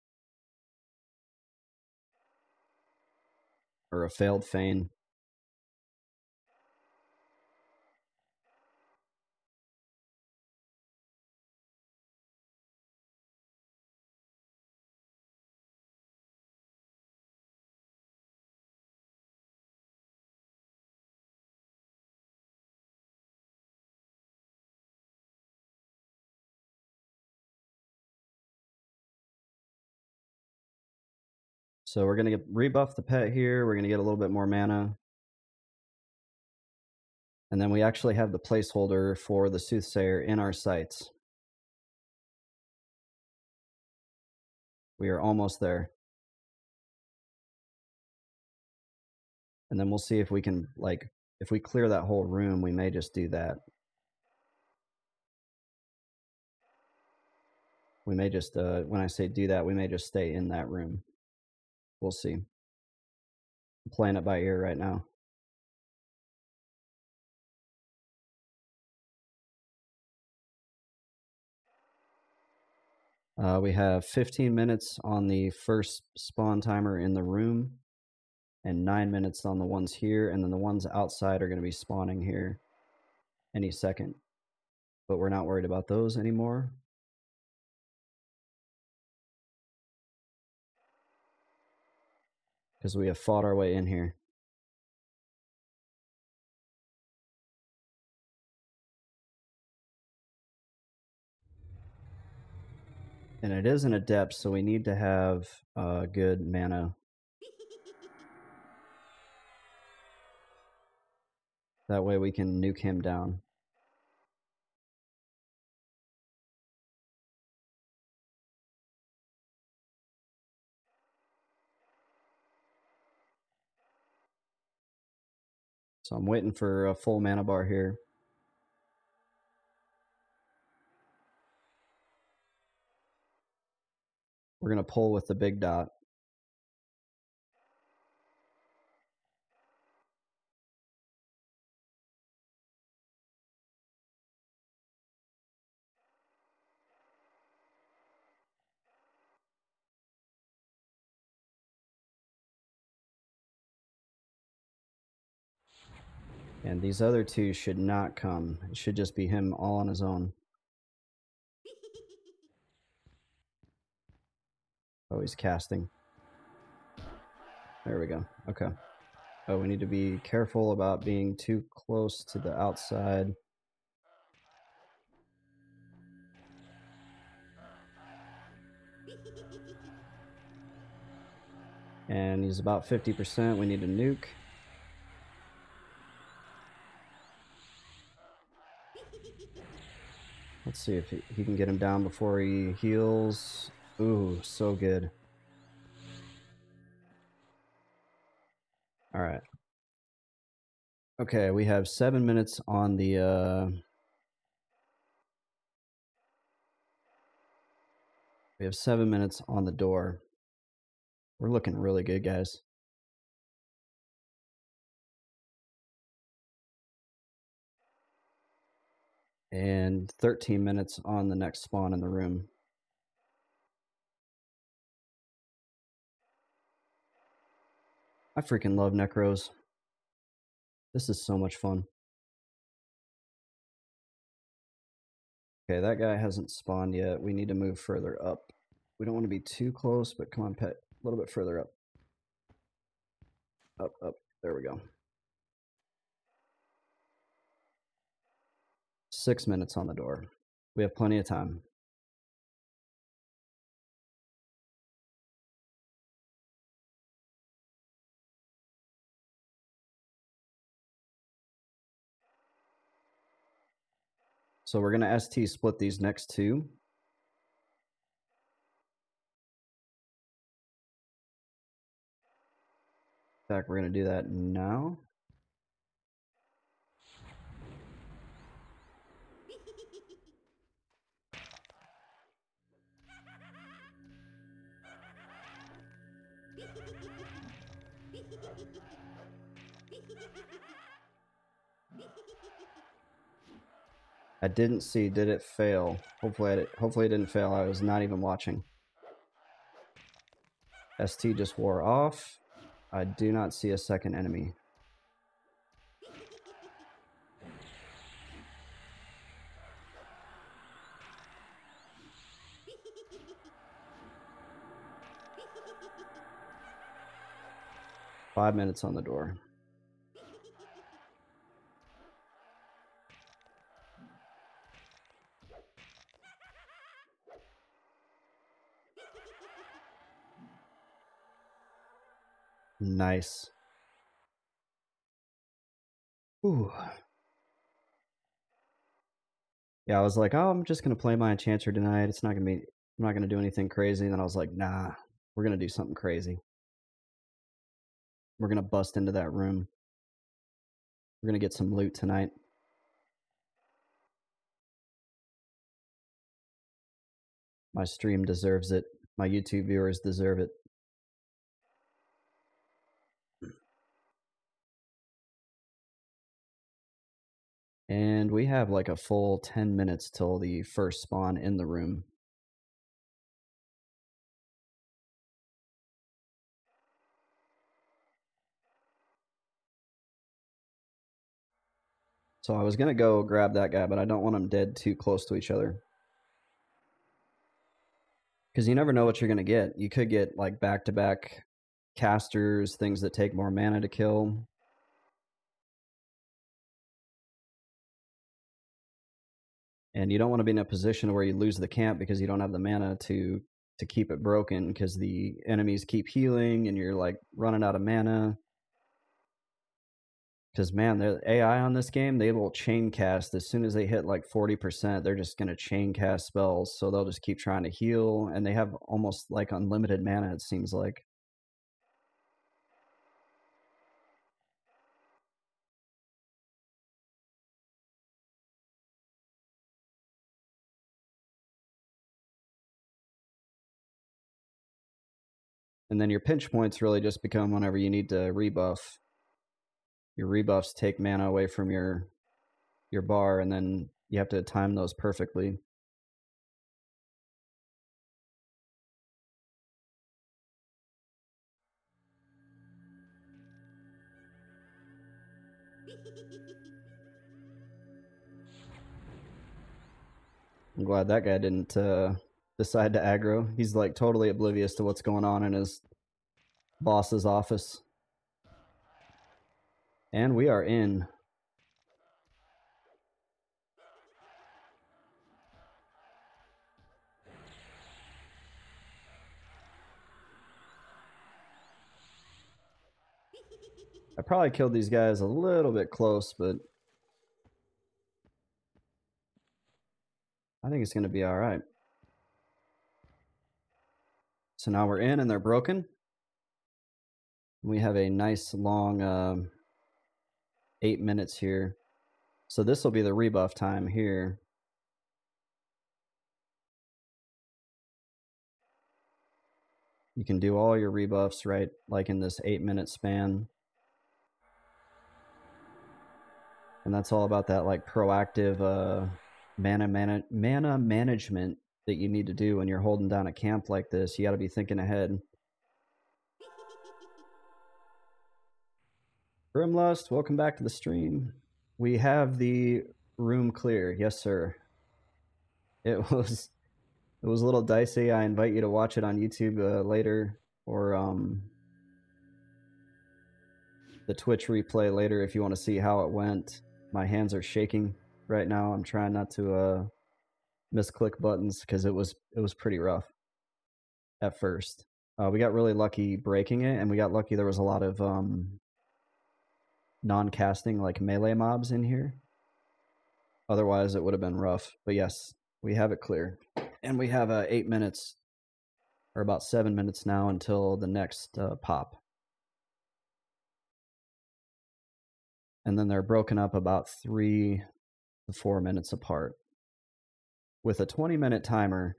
Or a failed feign. So we're going to rebuff the pet here. We're going to get a little bit more mana. And then we actually have the placeholder for the Soothsayer in our sights. We are almost there. And then we'll see if we can, like, if we clear that whole room, we may just do that. We may just, when I say do that, we may just stay in that room. We'll see. I'm playing it by ear right now. We have 15 minutes on the first spawn timer in the room, and 9 minutes on the ones here, and then the ones outside are going to be spawning here any second. But we're not worried about those anymore. Because we have fought our way in here. And it is an adept, so we need to have good mana. That way we can nuke him down. So I'm waiting for a full mana bar here. We're going to pull with the big dot. And these other 2 should not come. It should just be him all on his own. Oh, he's casting. There we go. Okay. Oh, we need to be careful about being too close to the outside. And he's about 50%. We need a nuke. Let's see if he can get him down before he heals. Ooh, so good. All right. Okay, we have 7 minutes on the we have 7 minutes on the door. We're looking really good, guys. And 13 minutes on the next spawn in the room. I freaking love Necros. This is so much fun. Okay, that guy hasn't spawned yet. We need to move further up. We don't want to be too close, but come on, pet. A little bit further up. Up, up. There we go. 6 minutes on the door. We have plenty of time. So we're going to ST split these next two. In fact, we're going to do that now. I didn't see, did it fail? Hopefully it didn't fail. I was not even watching. ST just wore off. I do not see a second enemy. Five minutes on the door. Nice. Ooh. Yeah, I was like, oh, I'm just gonna play my enchanter tonight. It's not gonna be, I'm not gonna do anything crazy. And then I was like, nah, we're gonna do something crazy. We're gonna bust into that room. We're gonna get some loot tonight. My stream deserves it. My YouTube viewers deserve it. And we have like a full 10 minutes till the first spawn in the room. So I was going to go grab that guy, but I don't want them dead too close to each other. Because you never know what you're going to get. You could get like back-to-back casters, things that take more mana to kill. And you don't want to be in a position where you lose the camp because you don't have the mana to keep it broken, because the enemies keep healing and you're like running out of mana. Because man, the AI on this game, they will chain cast as soon as they hit like 40%. They're just going to chain cast spells, so they'll just keep trying to heal, and they have almost like unlimited mana, it seems like. And then your pinch points really just become whenever you need to rebuff. Your rebuffs take mana away from your bar, and then you have to time those perfectly. I'm glad that guy didn't decide to aggro. He's like totally oblivious to what's going on in his boss's office. And we are in. I probably killed these guys a little bit close, but I think it's going to be all right. So now we're in and they're broken. We have a nice long 8 minutes here. So this will be the rebuff time here. You can do all your rebuffs right like in this 8-minute span. And that's all about that like proactive mana management that you need to do when you're holding down a camp like this. You got to be thinking ahead. Grimlust, welcome back to the stream. We have the room clear. Yes, sir. It was a little dicey. I invite you to watch it on YouTube later, or the Twitch replay later if you want to see how it went. My hands are shaking right now. I'm trying not to misclick buttons because it was pretty rough at first. We got really lucky breaking it, and we got lucky there was a lot of non-casting like melee mobs in here. Otherwise, it would have been rough. But yes, we have it clear. And we have 8 minutes, or about 7 minutes now until the next pop. And then they're broken up about 3 to 4 minutes apart. With a 20-minute timer,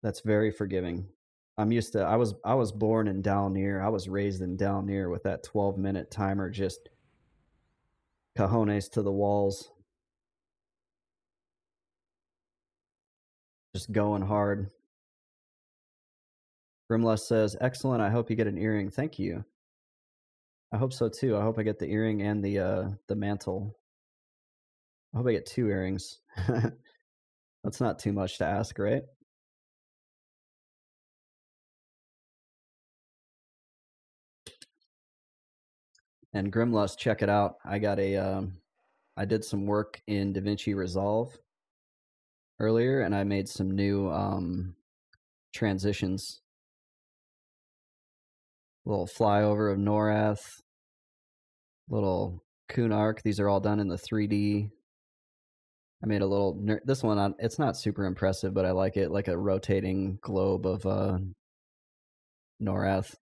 that's very forgiving. I'm used to, I was born in Dalnir. I was raised in Dalnir with that 12-minute timer, just cojones to the walls. Just going hard. Grimless says, excellent, I hope you get an earring. Thank you. I hope so too. I hope I get the earring and the mantle. I hope I get 2 earrings. That's not too much to ask, right? And Grimlust, check it out. I got I did some work in DaVinci Resolve earlier, and I made some new transitions. Little flyover of Norath, little Kunark. These are all done in the 3D. I made a little, this one, it's not super impressive, but I like it, like a rotating globe of Norath.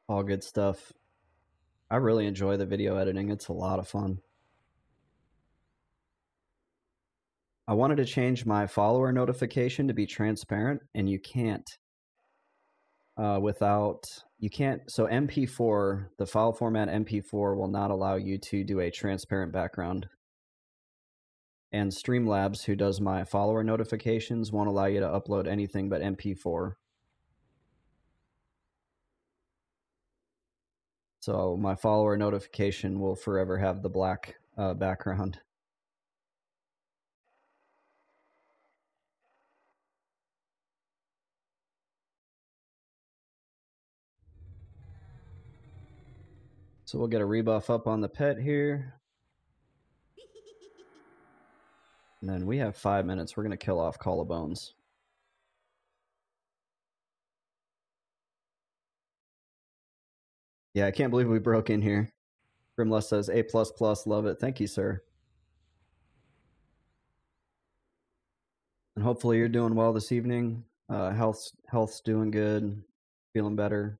All good stuff. I really enjoy the video editing. It's a lot of fun. I wanted to change my follower notification to be transparent, and you can't you can't, so MP4, the file format MP4 will not allow you to do a transparent background. And Streamlabs, who does my follower notifications, won't allow you to upload anything but MP4. So my follower notification will forever have the black background. So we'll get a rebuff up on the pet here. And then we have 5 minutes. We're going to kill off Collarbones. Yeah, I can't believe we broke in here. Grimless says, A++, love it. Thank you, sir. And hopefully you're doing well this evening. Health's doing good. Feeling better.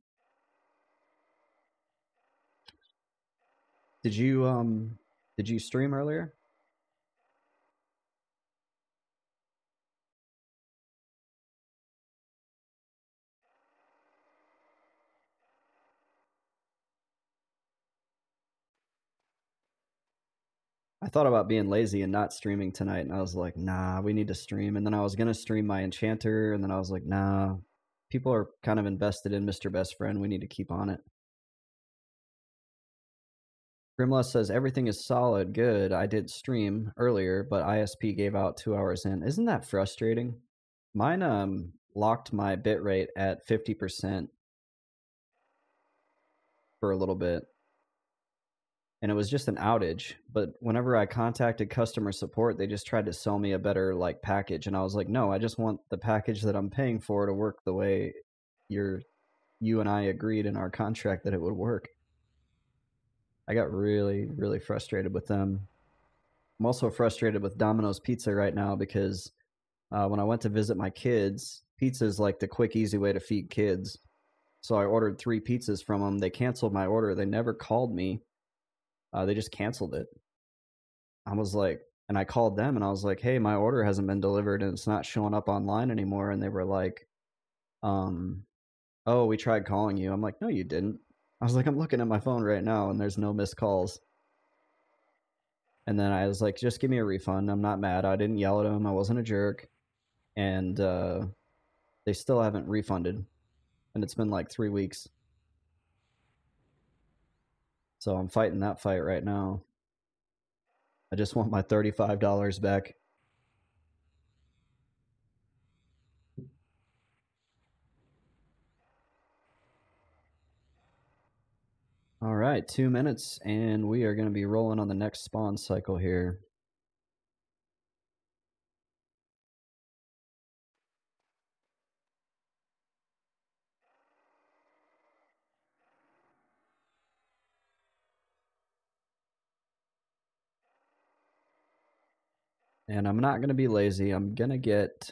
Did you stream earlier? I thought about being lazy and not streaming tonight, and I was like, nah, we need to stream. And then I was going to stream my enchanter, and then I was like, nah, people are kind of invested in Mr. Best Friend. We need to keep on it. Grimless says, everything is solid, good. I did stream earlier, but ISP gave out 2 hours in. Isn't that frustrating? Mine locked my bitrate at 50% for a little bit. And it was just an outage. But whenever I contacted customer support, they just tried to sell me a better like package. And I was like, no, I just want the package that I'm paying for to work the way you and I agreed in our contract that it would work. I got really, really frustrated with them. I'm also frustrated with Domino's Pizza right now because when I went to visit my kids, pizza is like the quick, easy way to feed kids. So I ordered 3 pizzas from them. They canceled my order. They never called me. They just canceled it. I was like, and I called them and I was like, hey, my order hasn't been delivered and it's not showing up online anymore. And they were like, oh, we tried calling you. I'm like, no, you didn't. I was like, I'm looking at my phone right now and there's no missed calls. And then I was like, just give me a refund. I'm not mad. I didn't yell at them. I wasn't a jerk. And they still haven't refunded. And it's been like 3 weeks. So I'm fighting that fight right now. I just want my $35 back. All right, 2 minutes, and we are going to be rolling on the next spawn cycle here. And I'm not going to be lazy. I'm going to get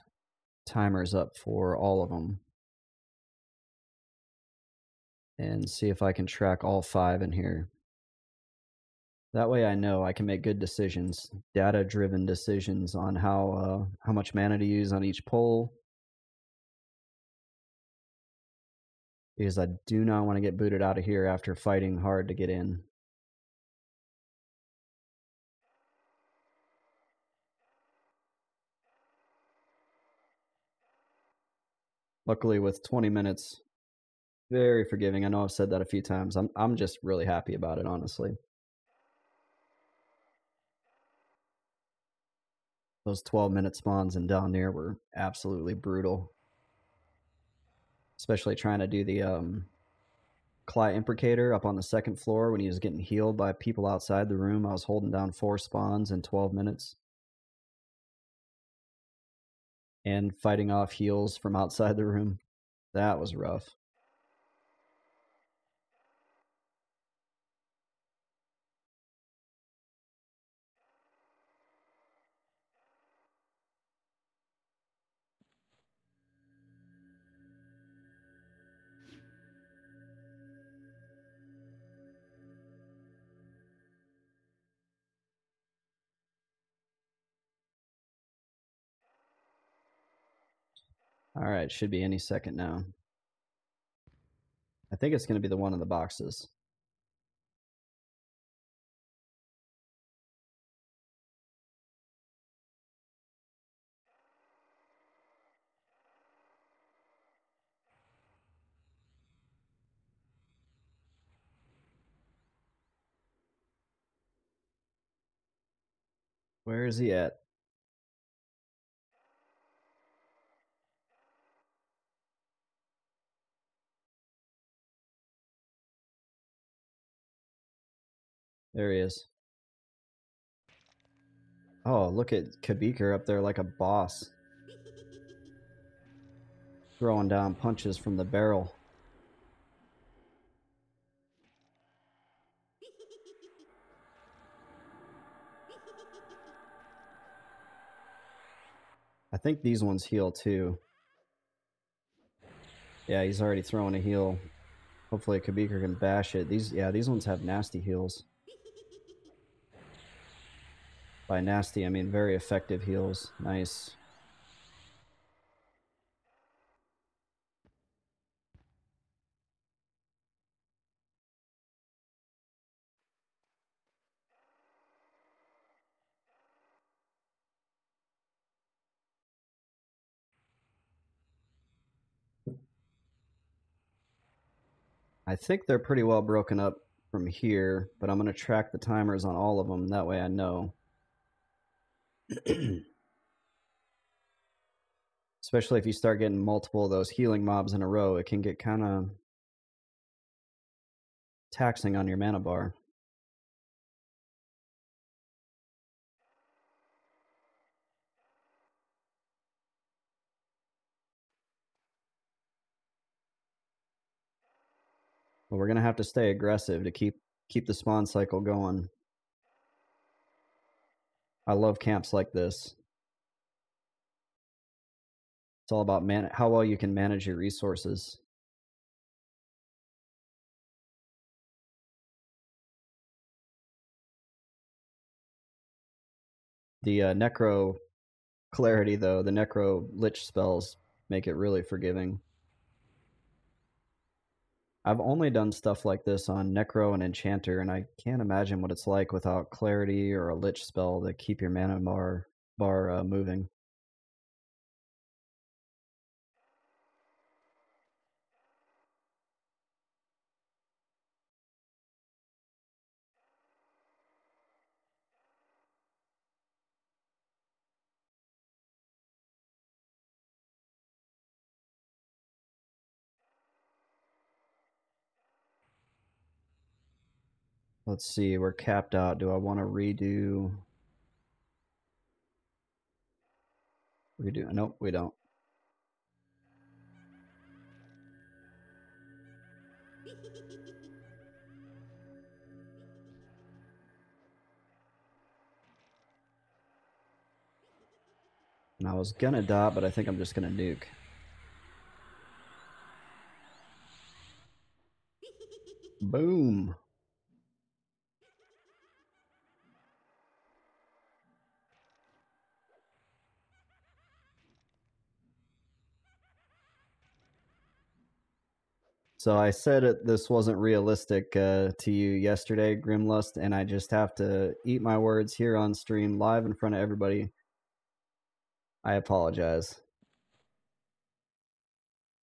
timers up for all of them. And see if I can track all 5 in here. That way I know I can make good decisions, data-driven decisions on how much mana to use on each pull. Because I do not want to get booted out of here after fighting hard to get in. Luckily, with 20 minutes, very forgiving. I know I've said that a few times. I'm just really happy about it, honestly. Those 12-minute spawns and down there were absolutely brutal. Especially trying to do the Cly Imprecator up on the second floor when he was getting healed by people outside the room. I was holding down 4 spawns in 12 minutes. And fighting off heals from outside the room. That was rough. All right, should be any second now. I think it's going to be the one in the boxes. Where is he at? There he is. Oh, look at Kabikar up there like a boss. Throwing down punches from the barrel. I think these ones heal too. Yeah, he's already throwing a heal. Hopefully Kabikar can bash it. These ones have nasty heals. By nasty, I mean very effective heals. Nice. I think they're pretty well broken up from here, but I'm going to track the timers on all of them. That way I know. Especially if you start getting multiple of those healing mobs in a row, it can get kind of taxing on your mana bar. But we're going to have to stay aggressive to keep the spawn cycle going. I love camps like this. It's all about how well you can manage your resources. The Necro clarity, though, the Necro Lich spells make it really forgiving. I've only done stuff like this on Necro and Enchanter, and I can't imagine what it's like without Clarity or a Lich spell to keep your mana bar moving. Let's see, we're capped out. Do I want to redo? Nope, we don't. And I was gonna dot, but I think I'm just gonna nuke. Boom. So I said this wasn't realistic to you yesterday, Grimlust, and I just have to eat my words here on stream, live in front of everybody. I apologize.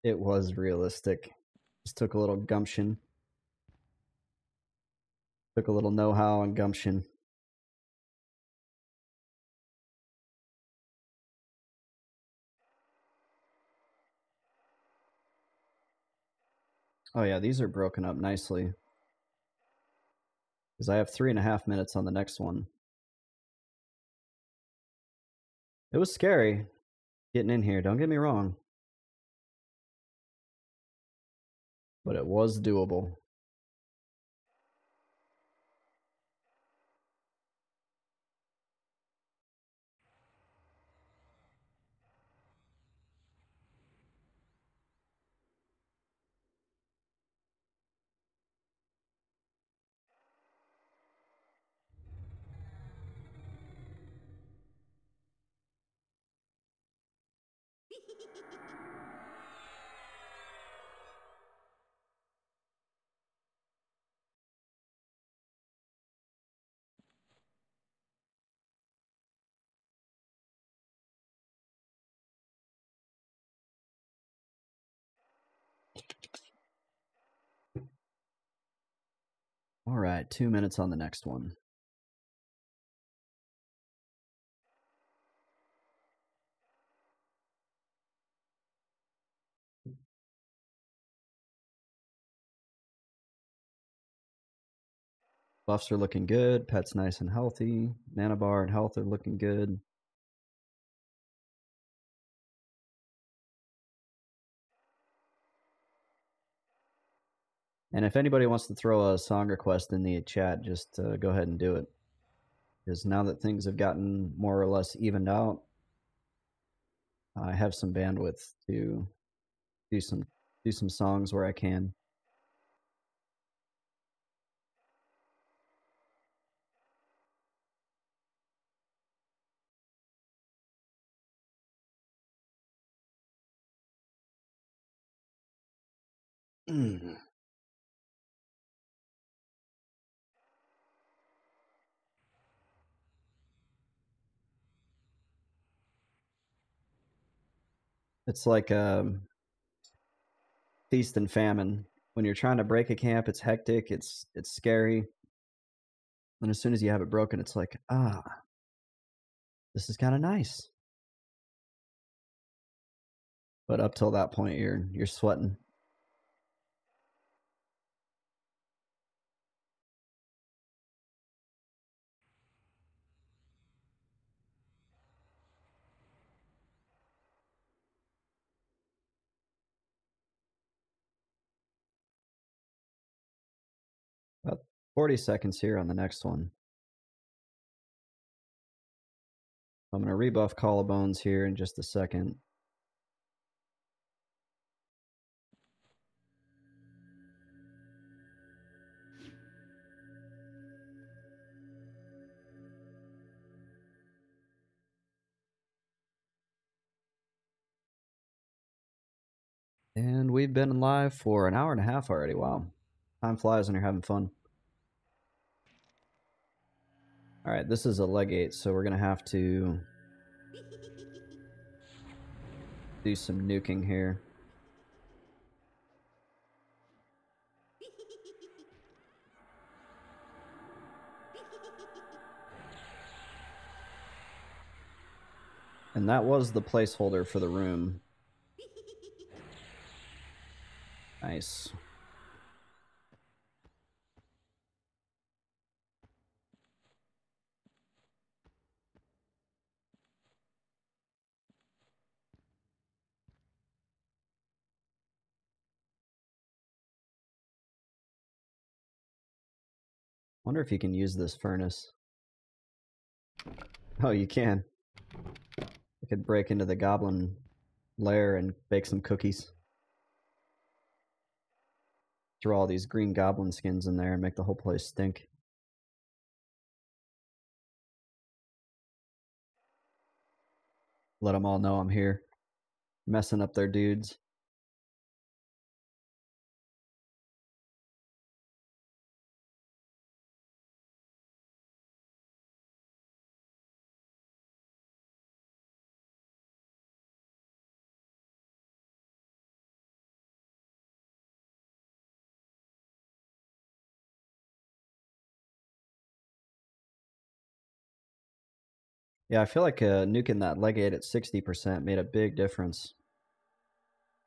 It was realistic. Just took a little gumption. Took a little know-how and gumption. Oh yeah, these are broken up nicely. Because I have 3.5 minutes on the next one. It was scary getting in here, don't get me wrong. But it was doable. All right, 2 minutes on the next one. Buffs are looking good. Pet's nice and healthy. Mana bar and health are looking good. And if anybody wants to throw a song request in the chat, just go ahead and do it. Because now that things have gotten more or less evened out, I have some bandwidth to do some songs where I can. It's like feast and famine. When you're trying to break a camp, it's hectic, it's scary. And as soon as you have it broken, it's like, this is kind of nice. But up till that point, you're sweating. About 40 seconds here on the next one. I'm going to rebuff Collarbones here in just a second. And we we've been live for an hour and a half already. Wow. Time flies when you're having fun. Alright, this is a legate, so we're going to have to do some nuking here. And that was the placeholder for the room. Nice. Wonder if you can use this furnace. Oh, you can. I could break into the goblin lair and bake some cookies. Throw all these green goblin skins in there and make the whole place stink. Let them all know I'm here. Messing up their dudes. Yeah, I feel like nuking that legate at 60% made a big difference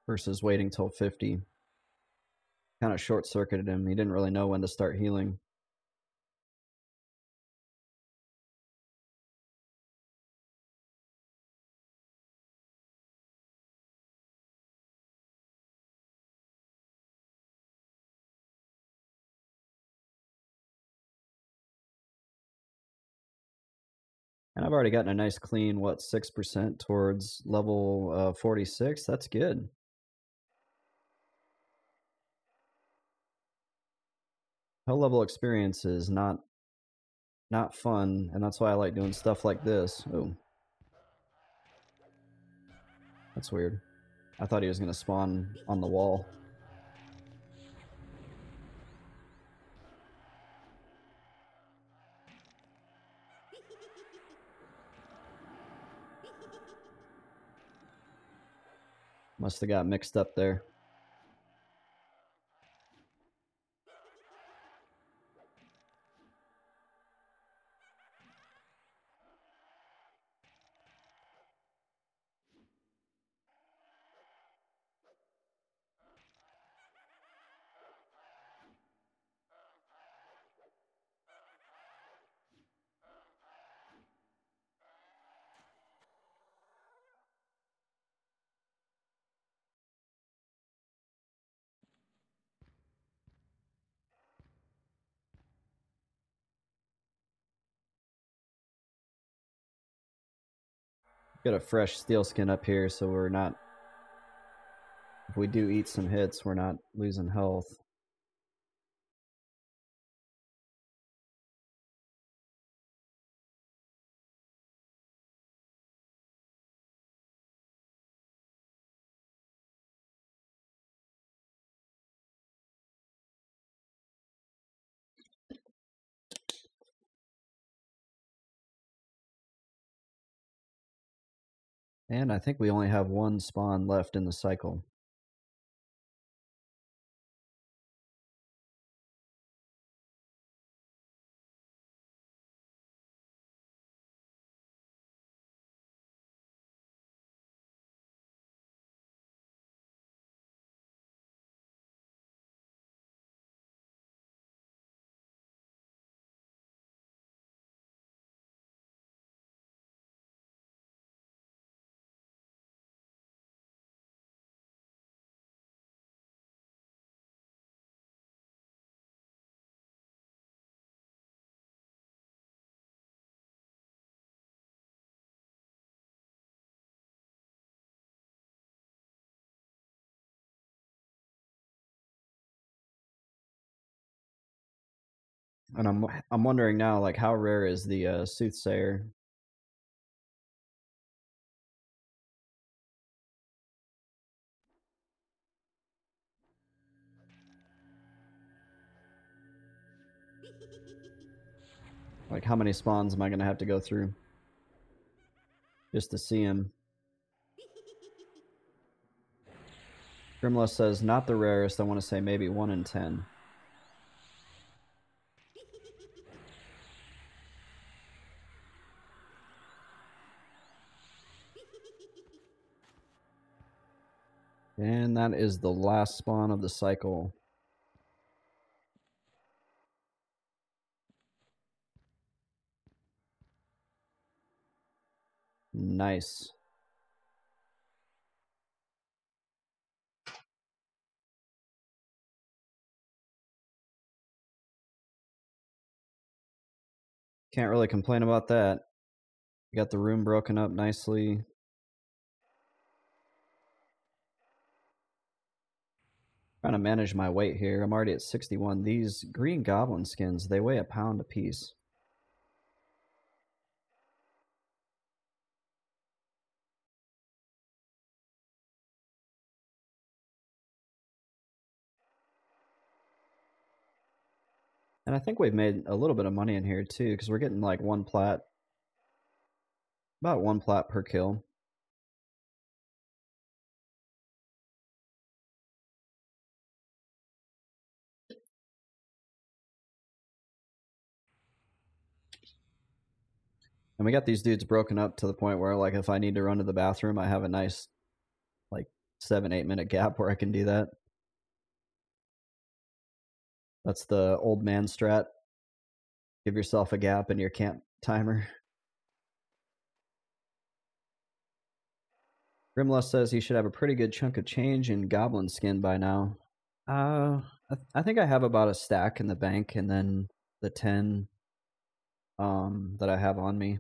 versus waiting till 50. Kind of short-circuited him. He didn't really know when to start healing. And I've already gotten a nice clean, 6% towards level 46. That's good. Hell level experience is not fun, and that's why I like doing stuff like this. Oh. That's weird. I thought he was going to spawn on the wall. Must have got mixed up there. Got a fresh steel skin up here, so we're not... If we do eat some hits, we're not losing health. And I think we only have one spawn left in the cycle. And I'm wondering now, like, how rare is the Soothsayer? Like, how many spawns am I going to have to go through just to see him? Grimlow says, not the rarest. I want to say maybe 1 in 10. And that is the last spawn of the cycle. Nice. Can't really complain about that. Got the room broken up nicely. Trying to manage my weight here. I'm already at 61. These green goblin skins, they weigh a pound a piece. And I think we've made a little bit of money in here too, because we're getting like 1 plat. About 1 plat per kill. And we got these dudes broken up to the point where, like, if I need to run to the bathroom, I have a nice, like, 7-8 minute gap where I can do that. That's the old man strat. Give yourself a gap in your camp timer. Grimlust says he should have a pretty good chunk of change in goblin skin by now. I think I have about a stack in the bank, and then the 10 that I have on me.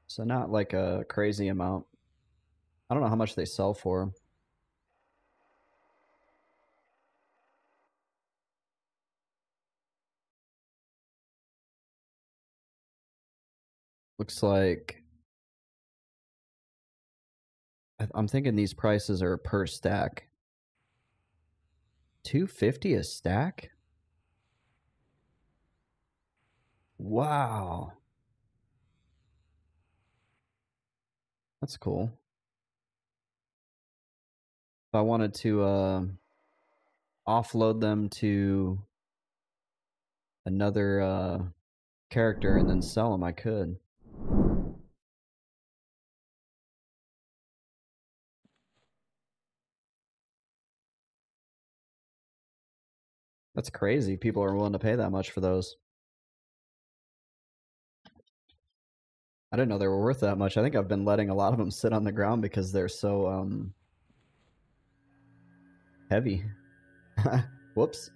So not like a crazy amount. I don't know how much they sell for. Looks like I'm thinking these prices are per stack. $250 a stack? Wow. That's cool. If I wanted to offload them to another character and then sell them, I could. That's crazy. People are willing to pay that much for those. I didn't know they were worth that much. I think I've been letting a lot of them sit on the ground because they're so heavy. Whoops.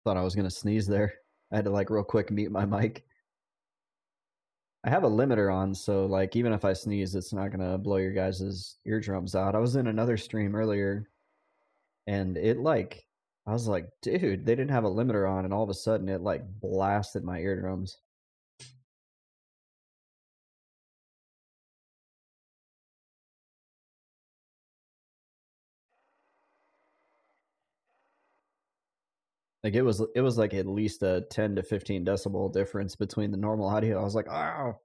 Thought I was going to sneeze there. I had to like real quick mute my mic. I have a limiter on, so like even if I sneeze, it's not going to blow your guys' eardrums out. I was in another stream earlier and it like, I was like, dude, they didn't have a limiter on, and all of a sudden it like blasted my eardrums. Like it was like at least a 10 to 15 decibel difference between the normal audio. I was like, oh,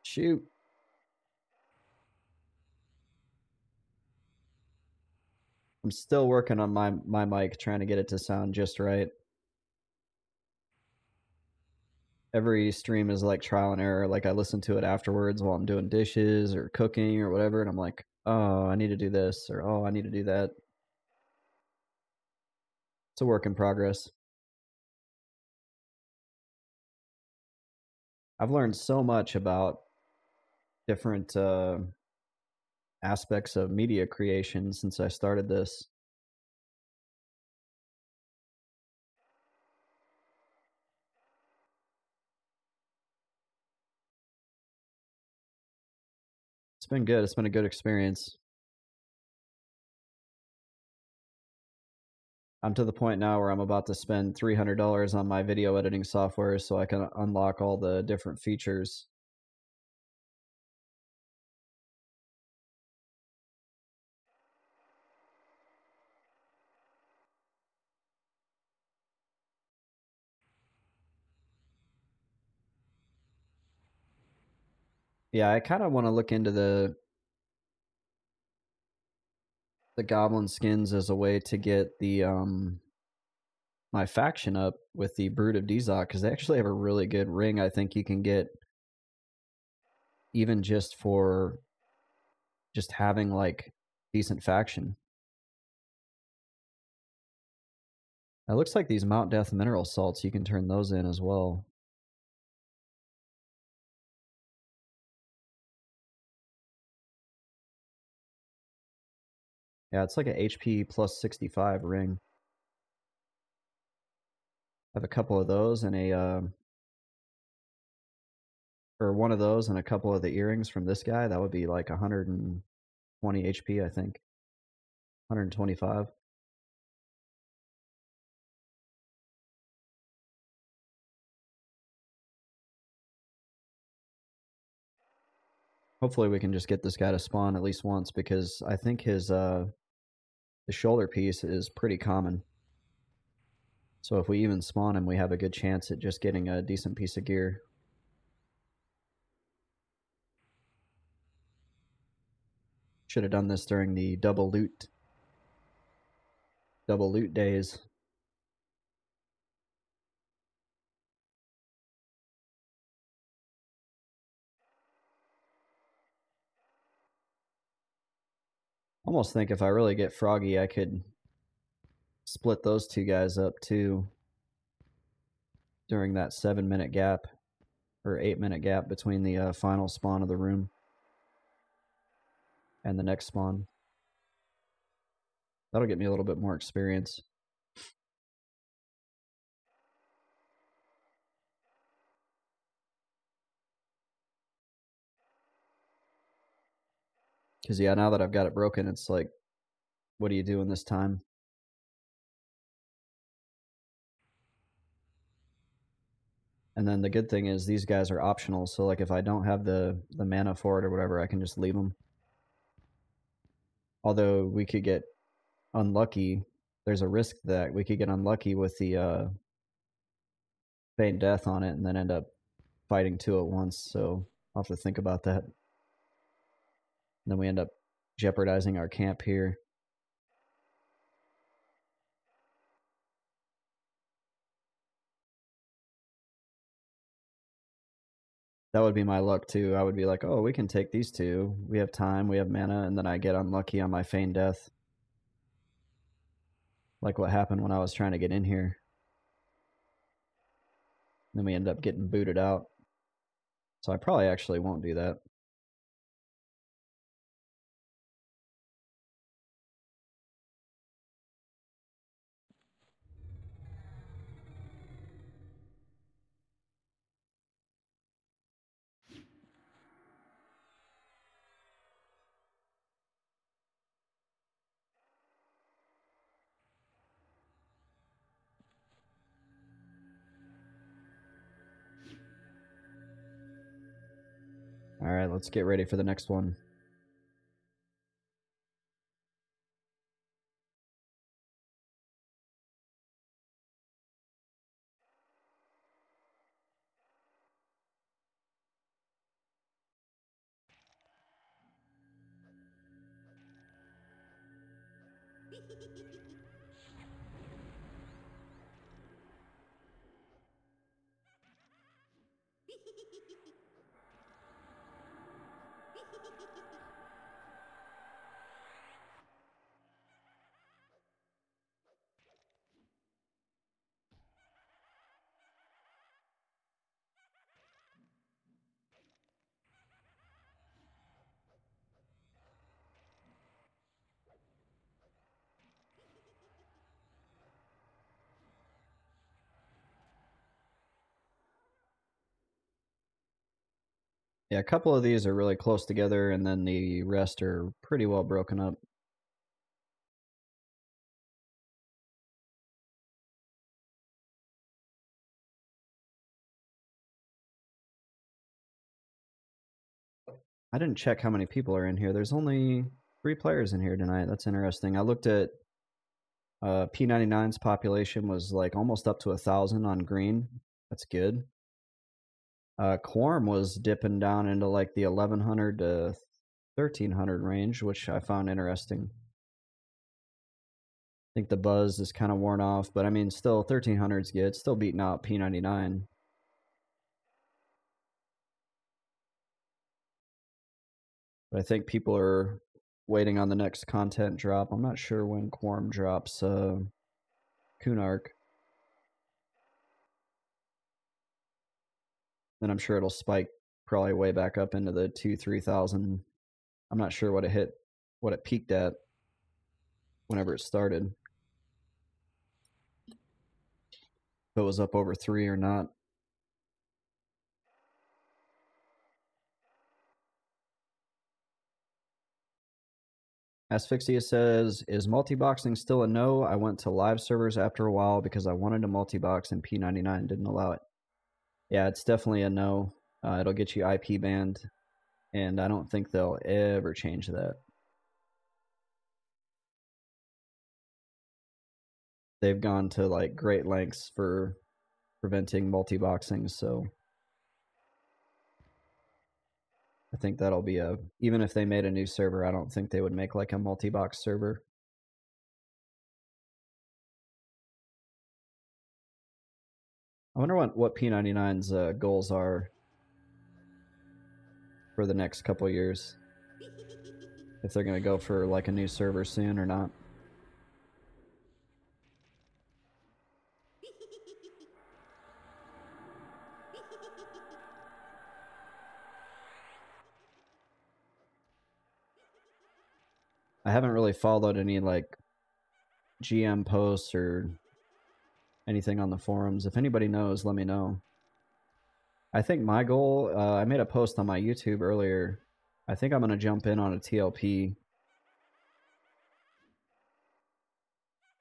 shoot. I'm still working on my mic, trying to get it to sound just right. Every stream is like trial and error. Like I listen to it afterwards while I'm doing dishes or cooking or whatever, and I'm like, oh, I need to do this, or oh, I need to do that. It's a work in progress. I've learned so much about different aspects of media creation since I started this. It's been good. It's been a good experience. I'm to the point now where I'm about to spend $300 on my video editing software so I can unlock all the different features. Yeah, I kind of want to look into the goblin skins as a way to get the my faction up with the Brood of Dregzak, because they actually have a really good ring. I think you can get even just for just having like decent faction. It looks like these Mount Death mineral salts, you can turn those in as well. Yeah, it's like a HP plus 65 ring. I have a couple of those and a or one of those and a couple of the earrings from this guy. That would be like 120 HP, I think. 125. Hopefully we can just get this guy to spawn at least once, because I think his the shoulder piece is pretty common. So if we even spawn him, we have a good chance at just getting a decent piece of gear. Should have done this during the double loot days. Almost think if I really get froggy, I could split those two guys up too during that 7-minute gap or 8-minute gap between the final spawn of the room and the next spawn. That'll get me a little bit more experience. Because, yeah, now that I've got it broken, it's like, what do you do in this time? And then the good thing is these guys are optional. So, like, if I don't have the mana for it or whatever, I can just leave them. Although we could get unlucky. There's a risk that we could get unlucky with the faint death on it and then end up fighting two at once. So I'll have to think about that. And then we end up jeopardizing our camp here. That would be my luck too. I would be like, oh, we can take these two. We have time, we have mana, and then I get unlucky on my feigned death. Like what happened when I was trying to get in here. And then we end up getting booted out. So I probably actually won't do that. All right, let's get ready for the next one. Yeah, a couple of these are really close together, and then the rest are pretty well broken up. I didn't check how many people are in here. There's only 3 players in here tonight. That's interesting. I looked at P99's population was like almost up to 1,000 on green. That's good. Quorum was dipping down into like the 1,100 to 1,300 range, which I found interesting. I think the buzz is kind of worn off, but I mean, still 1,300's good. Still beating out P99. But I think people are waiting on the next content drop. I'm not sure when Quorum drops Kunark. Then I'm sure it'll spike probably way back up into the 2,000-3,000. I'm not sure what it peaked at whenever it started. If it was up over 3 or not. Asphyxia says, is multi-boxing still a no? I went to live servers after a while because I wanted to multi-box and P99 didn't allow it. Yeah, it's definitely a no. It'll get you IP banned, and I don't think they'll ever change that. They've gone to like great lengths for preventing multi-boxing, so I think that'll be even if they made a new server, I don't think they would make like a multi-box server. I wonder what P99's goals are for the next couple years. If they're going to go for like a new server soon or not. I haven't really followed any like GM posts or anything on the forums. If anybody knows, let me know. I think my goal, I made a post on my YouTube earlier. I think I'm going to jump in on a TLP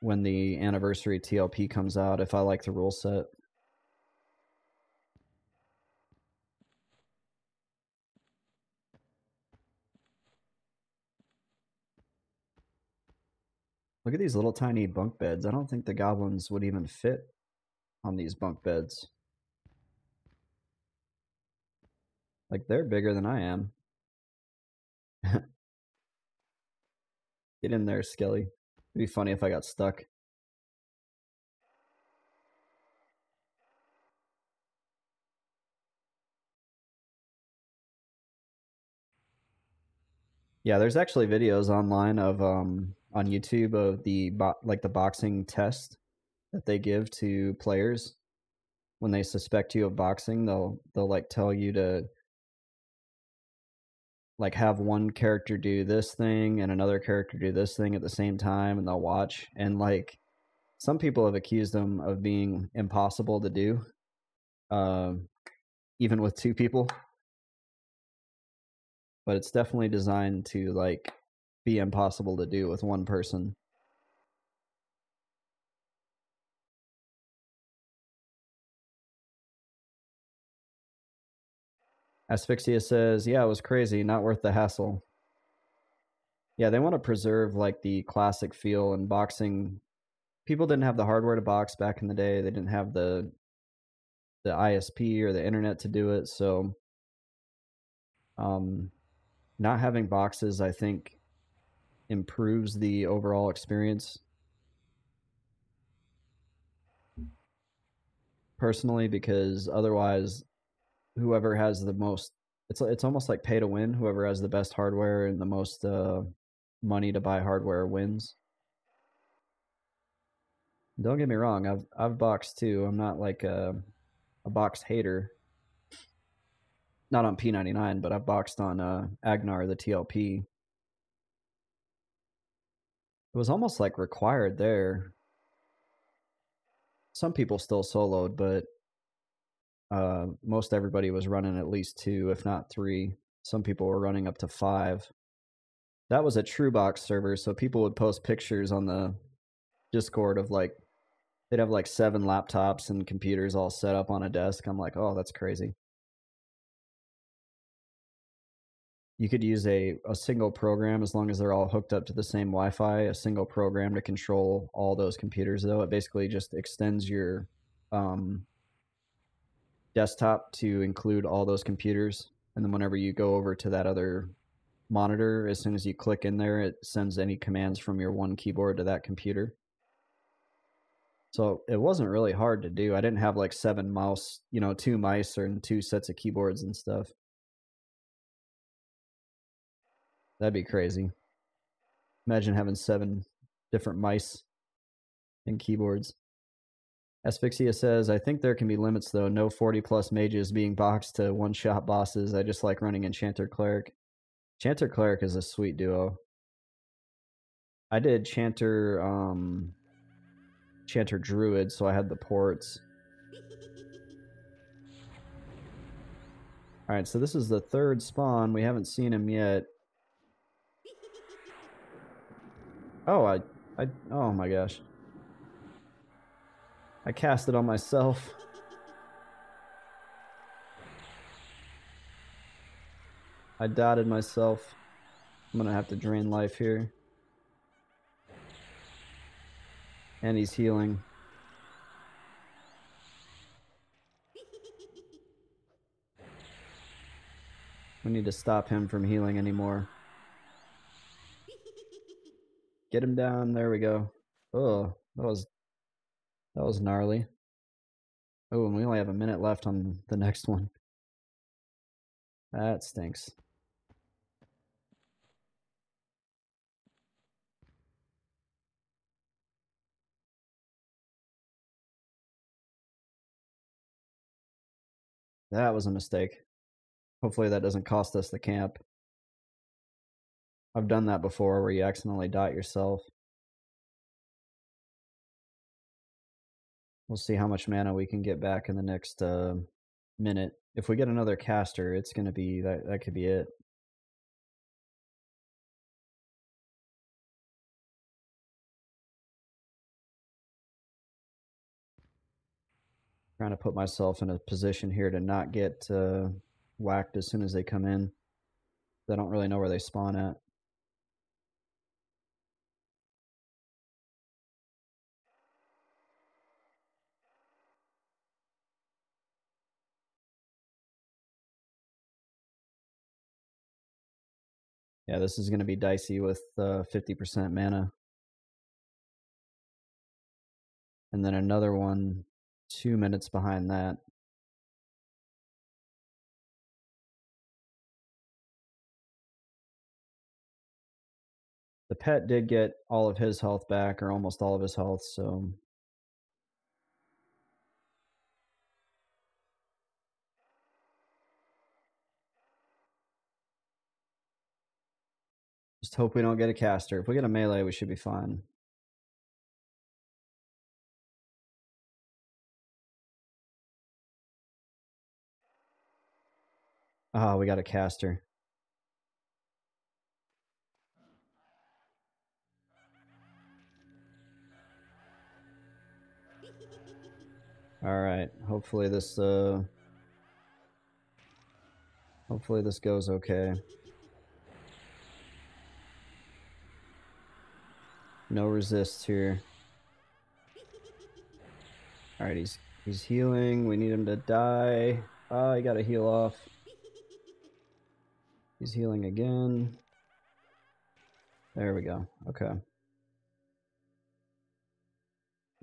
when the anniversary TLP comes out, if I like the rule set. Look at these little tiny bunk beds. I don't think the goblins would even fit on these bunk beds. Like, they're bigger than I am. Get in there, Skelly. It'd be funny if I got stuck. Yeah, there's actually videos online of on YouTube of the like the boxing test that they give to players when they suspect you of boxing. They'll like tell you to like have one character do this thing and another character do this thing at the same time, and they'll watch. And like some people have accused them of being impossible to do, even with 2 people. But it's definitely designed to like be impossible to do with 1 person. Asphyxia says, yeah, it was crazy, not worth the hassle. Yeah, they want to preserve like the classic feel in boxing. People didn't have the hardware to box back in the day. They didn't have the ISP or the internet to do it. So not having boxes, I think, improves the overall experience. Personally, because otherwise whoever has the most, it's almost like pay to win. Whoever has the best hardware and the most money to buy hardware wins. Don't get me wrong, I've boxed too. I'm not like a box hater. Not on P99, but I've boxed on Agnar, the TLP. It was almost like required there. Some people still soloed, but most everybody was running at least 2, if not 3. Some people were running up to 5. That was a true box server, so people would post pictures on the Discord of like, they'd have like 7 laptops and computers all set up on a desk. I'm like, oh, that's crazy. you could use a single program as long as they're all hooked up to the same Wi-Fi, a single program to control all those computers, though. It basically just extends your desktop to include all those computers. And then whenever you go over to that other monitor, as soon as you click in there, it sends any commands from your one keyboard to that computer. So it wasn't really hard to do. I didn't have like 7 mouse, 2 mice and 2 sets of keyboards and stuff. That'd be crazy. Imagine having 7 different mice and keyboards. Asphyxia says, I think there can be limits though. No 40 plus mages being boxed to one-shot bosses. I just like running Enchanter Cleric. Enchanter Cleric is a sweet duo. I did Chanter Druid, so I had the ports. Alright, so this is the 3rd spawn. We haven't seen him yet. Oh, oh my gosh. I cast it on myself. I dotted myself. I'm gonna have to drain life here. And he's healing. We need to stop him from healing anymore. Get him down. There we go. Oh, that was gnarly. Oh, and we only have a minute left on the next one. That stinks. That was a mistake. Hopefully that doesn't cost us the camp. I've done that before where you accidentally dot yourself. We'll see how much mana we can get back in the next minute. If we get another caster, it's going to be, that could be it. Trying to put myself in a position here to not get whacked as soon as they come in. I don't really know where they spawn at. Yeah, this is going to be dicey with 50% mana. And then another one 2 minutes behind that. The pet did get all of his health back, or almost all of his health, so... Just hope we don't get a caster. If we get a melee, we should be fine. Ah, we got a caster. Alright, hopefully this goes okay. No resist here. Alright, he's healing. We need him to die. Ah, he gotta heal off. He's healing again. There we go. Okay.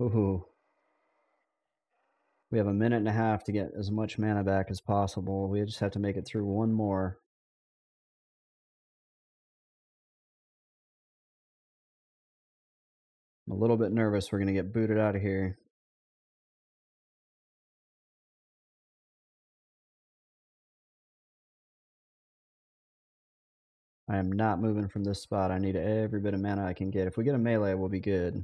Ooh. We have a minute and a half to get as much mana back as possible. We just have to make it through one more. I'm a little bit nervous we're going to get booted out of here. I am not moving from this spot. I need every bit of mana I can get. If we get a melee, we'll be good.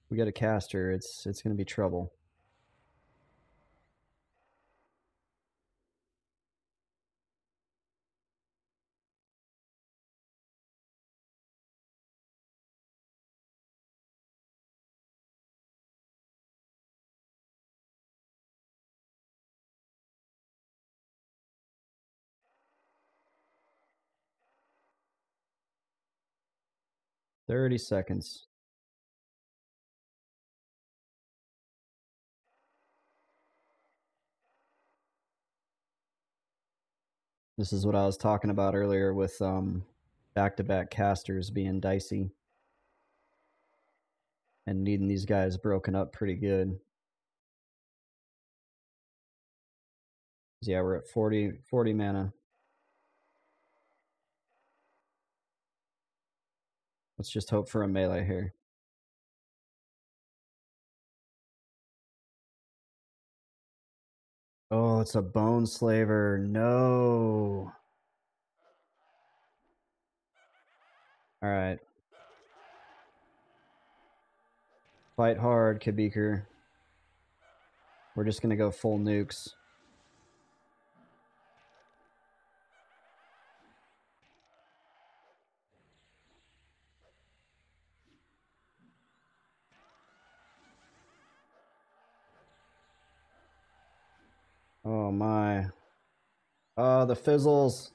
If we get a caster, it's going to be trouble. 30 seconds. This is what I was talking about earlier with back-to-back casters being dicey and needing these guys broken up pretty good. Yeah, we're at 40 mana. Let's just hope for a melee here. Oh, it's a bone slaver. No. All right. Fight hard, Kabeaker. We're just going to go full nukes. Oh, my. Oh, the fizzles.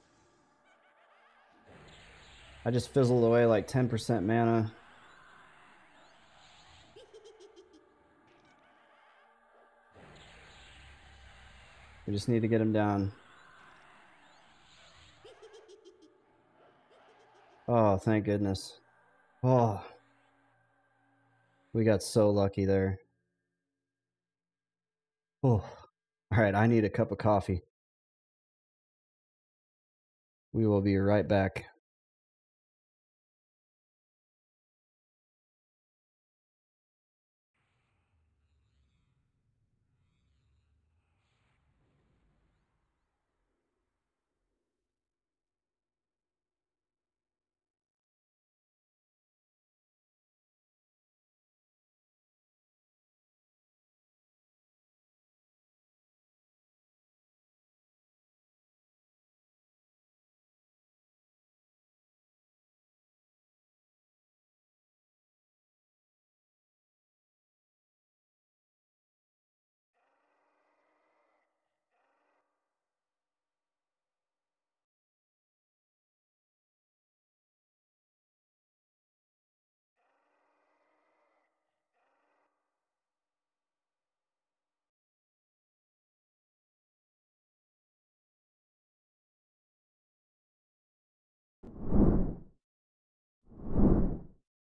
I just fizzled away like 10% mana. We just need to get him down. Oh, thank goodness. Oh. We got so lucky there. Oh. All right, I need a cup of coffee. We will be right back.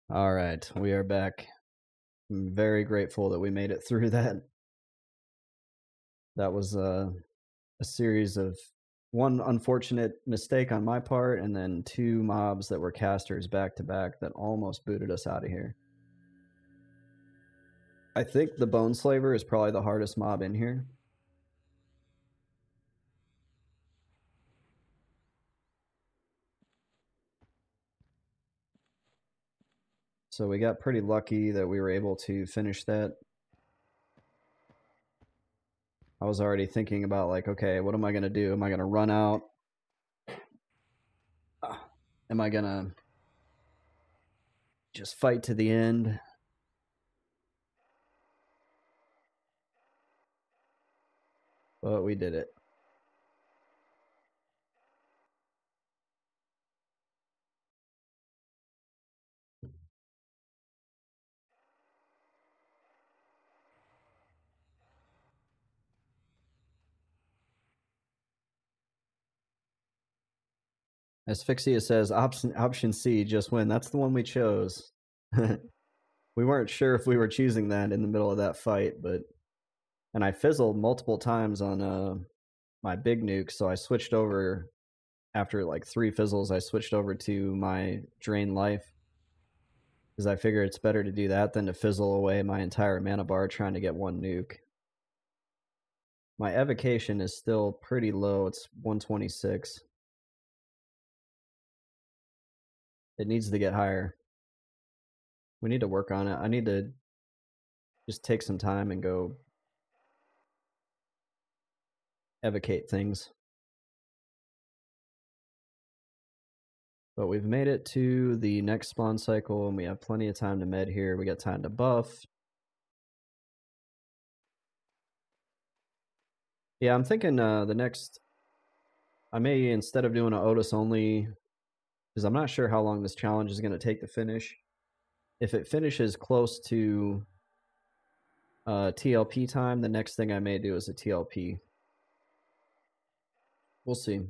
All right, we are back. I'm very grateful that we made it through that. That was a series of one unfortunate mistake on my part and then two mobs that were casters back to back that almost booted us out of here. I think the Bone Slaver is probably the hardest mob in here. So we got pretty lucky that we were able to finish that. I was already thinking about like, okay, what am I going to do? Am I going to run out? Am I going to just fight to the end? But we did it. Asphyxia says, option C, just win. That's the one we chose. We weren't sure if we were choosing that in the middle of that fight, but... And I fizzled multiple times on my big nuke, so I switched over... After like 3 fizzles, I switched over to my drain life. Because I figure it's better to do that than to fizzle away my entire mana bar trying to get one nuke. My evocation is still pretty low. It's 126. It needs to get higher. We need to work on it. I need to just take some time and go evocate things. But we've made it to the next spawn cycle, and we have plenty of time to med here. We got time to buff. Yeah, I'm thinking the next... I may, instead of doing an Otis only, because I'm not sure how long this challenge is going to take to finish. if it finishes close to TLP time, the next thing I may do is a TLP. We'll see. It's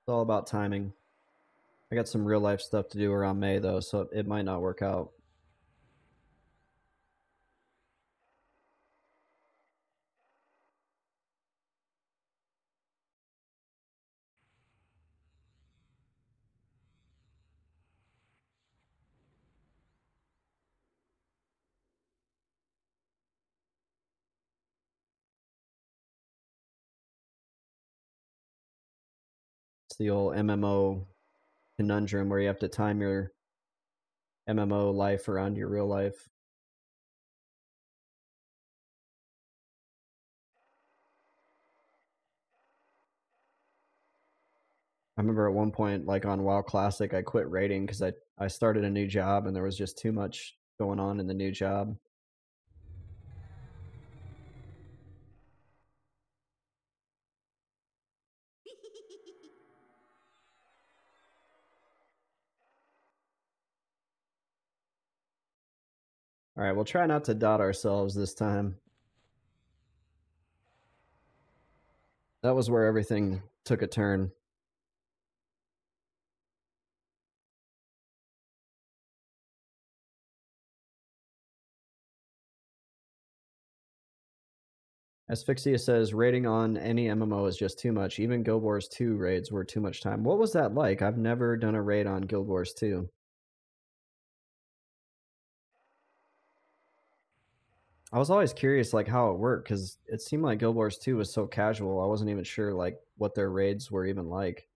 all about timing. I got some real life stuff to do around May though, so it might not work out. It's the old MMO conundrum where you have to time your MMO life around your real life. I remember at one point, like on WoW Classic, I quit raiding because I started a new job and there was just too much going on in the new job. All right, we'll try not to dot ourselves this time. That was where everything took a turn. Asphyxia says raiding on any MMO is just too much. Even Guild Wars 2 raids were too much time. What was that like? I've never done a raid on Guild Wars 2. I was always curious like how it worked because it seemed like Guild Wars 2 was so casual. I wasn't even sure like what their raids were even like.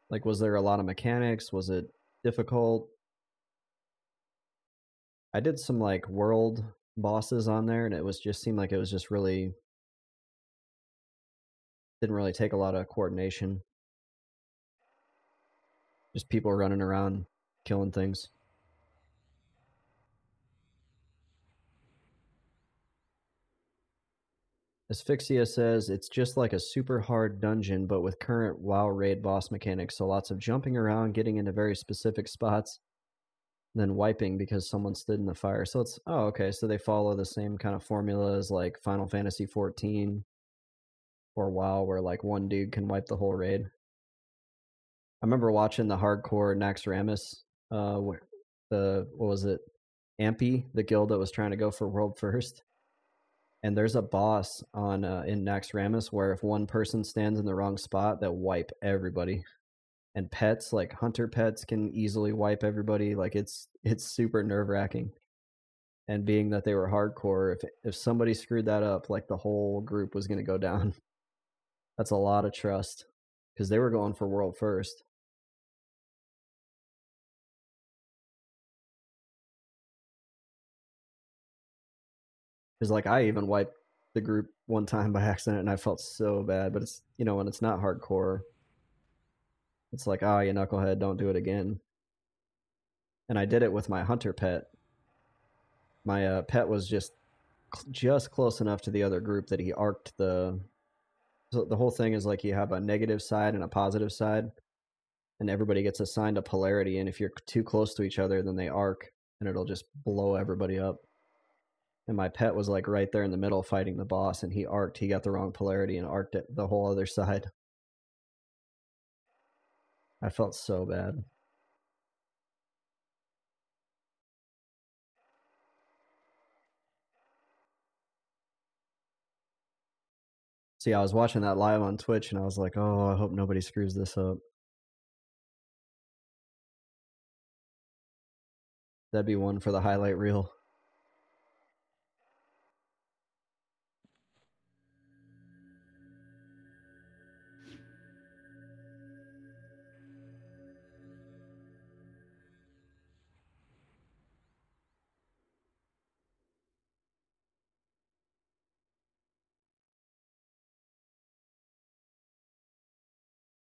Like was there a lot of mechanics? Was it difficult? I did some like world bosses on there and it was just seemed like it was just really didn't really take a lot of coordination. Just people running around killing things. Asphyxia says it's just like a super hard dungeon, but with current WoW raid boss mechanics. So lots of jumping around, getting into very specific spots, then wiping because someone stood in the fire. So it's okay. So they follow the same kind of formula as like Final Fantasy 14 or WoW, where like one dude can wipe the whole raid. I remember watching the hardcore Naxxramas, where what was it, Ampy, the guild that was trying to go for world first. And there's a boss on in Naxxramas where if one person stands in the wrong spot, they'll wipe everybody. And pets, like hunter pets, can easily wipe everybody. Like it's super nerve wracking. And being that they were hardcore, if somebody screwed that up, like the whole group was going to go down. That's a lot of trust because they were going for world first. Because like I even wiped the group one time by accident, and I felt so bad. But it's when it's not hardcore, it's like you knucklehead, don't do it again. And I did it with my hunter pet. My pet was just close enough to the other group that he arced the. So the whole thing is like you have a negative side and a positive side, and everybody gets assigned a polarity. And if you're too close to each other, then they arc, and it'll just blow everybody up. And my pet was like right there in the middle fighting the boss, and he arced. He got the wrong polarity and arced it the whole other side. I felt so bad. See, I was watching that live on Twitch, and I was like, "Oh, I hope nobody screws this up." That'd be one for the highlight reel.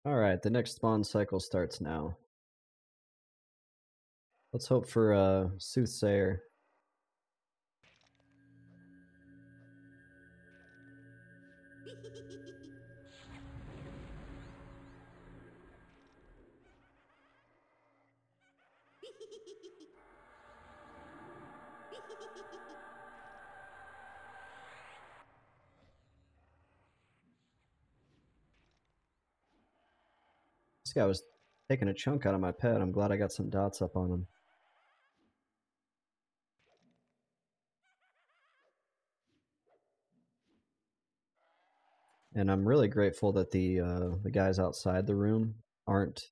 All right, the next spawn cycle starts now. Let's hope for Soothsayer. This guy was taking a chunk out of my pet. I'm glad I got some dots up on him. And I'm really grateful that the guys outside the room aren't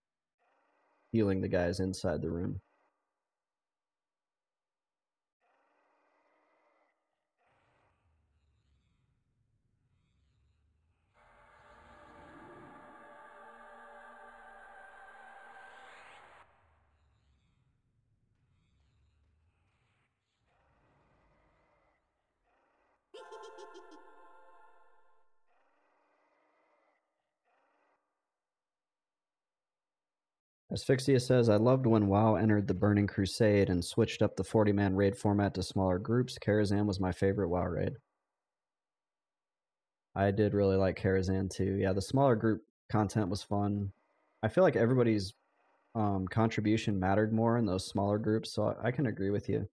healing the guys inside the room. Asphyxia says, I loved when WoW entered the Burning Crusade and switched up the 40-man raid format to smaller groups. Karazhan was my favorite WoW raid. I did really like Karazhan too. Yeah, the smaller group content was fun. I feel like everybody's contribution mattered more in those smaller groups, so I can agree with you.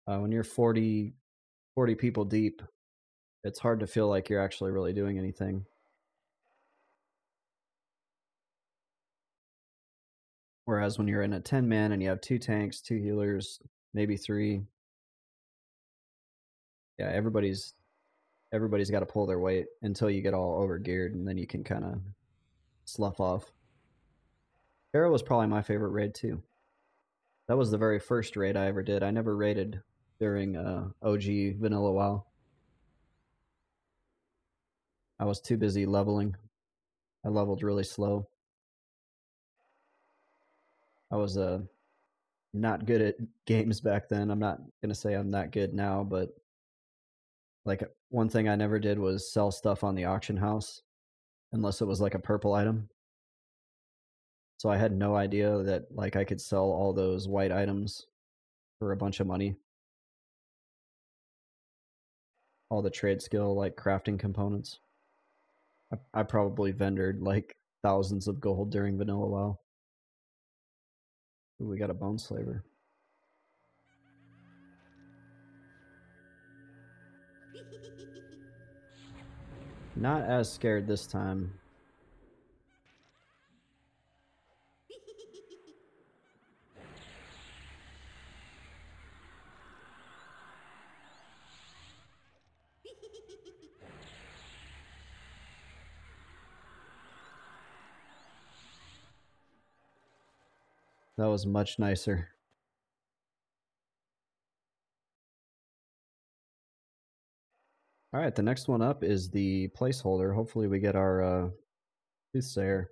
When you're 40 people deep, it's hard to feel like you're actually really doing anything. Whereas when you're in a 10-man and you have 2 tanks, 2 healers, maybe 3, yeah, everybody's got to pull their weight until you get all over geared, and then you can kind of slough off. Arrow was probably my favorite raid too. That was the very first raid I ever did. I never raided during OG Vanilla WoW. I was too busy leveling. I leveled really slow. I was not good at games back then. I'm not gonna say I'm that good now, but like one thing I never did was sell stuff on the auction house unless it was like a purple item. So I had no idea that like I could sell all those white items for a bunch of money. All the trade skill like crafting components. I probably vendored like thousands of gold during Vanilla WoW. Ooh, we got a bone slaver. Not as scared this time. That was much nicer. All right, the next one up is the placeholder. Hopefully we get our Soothsayer.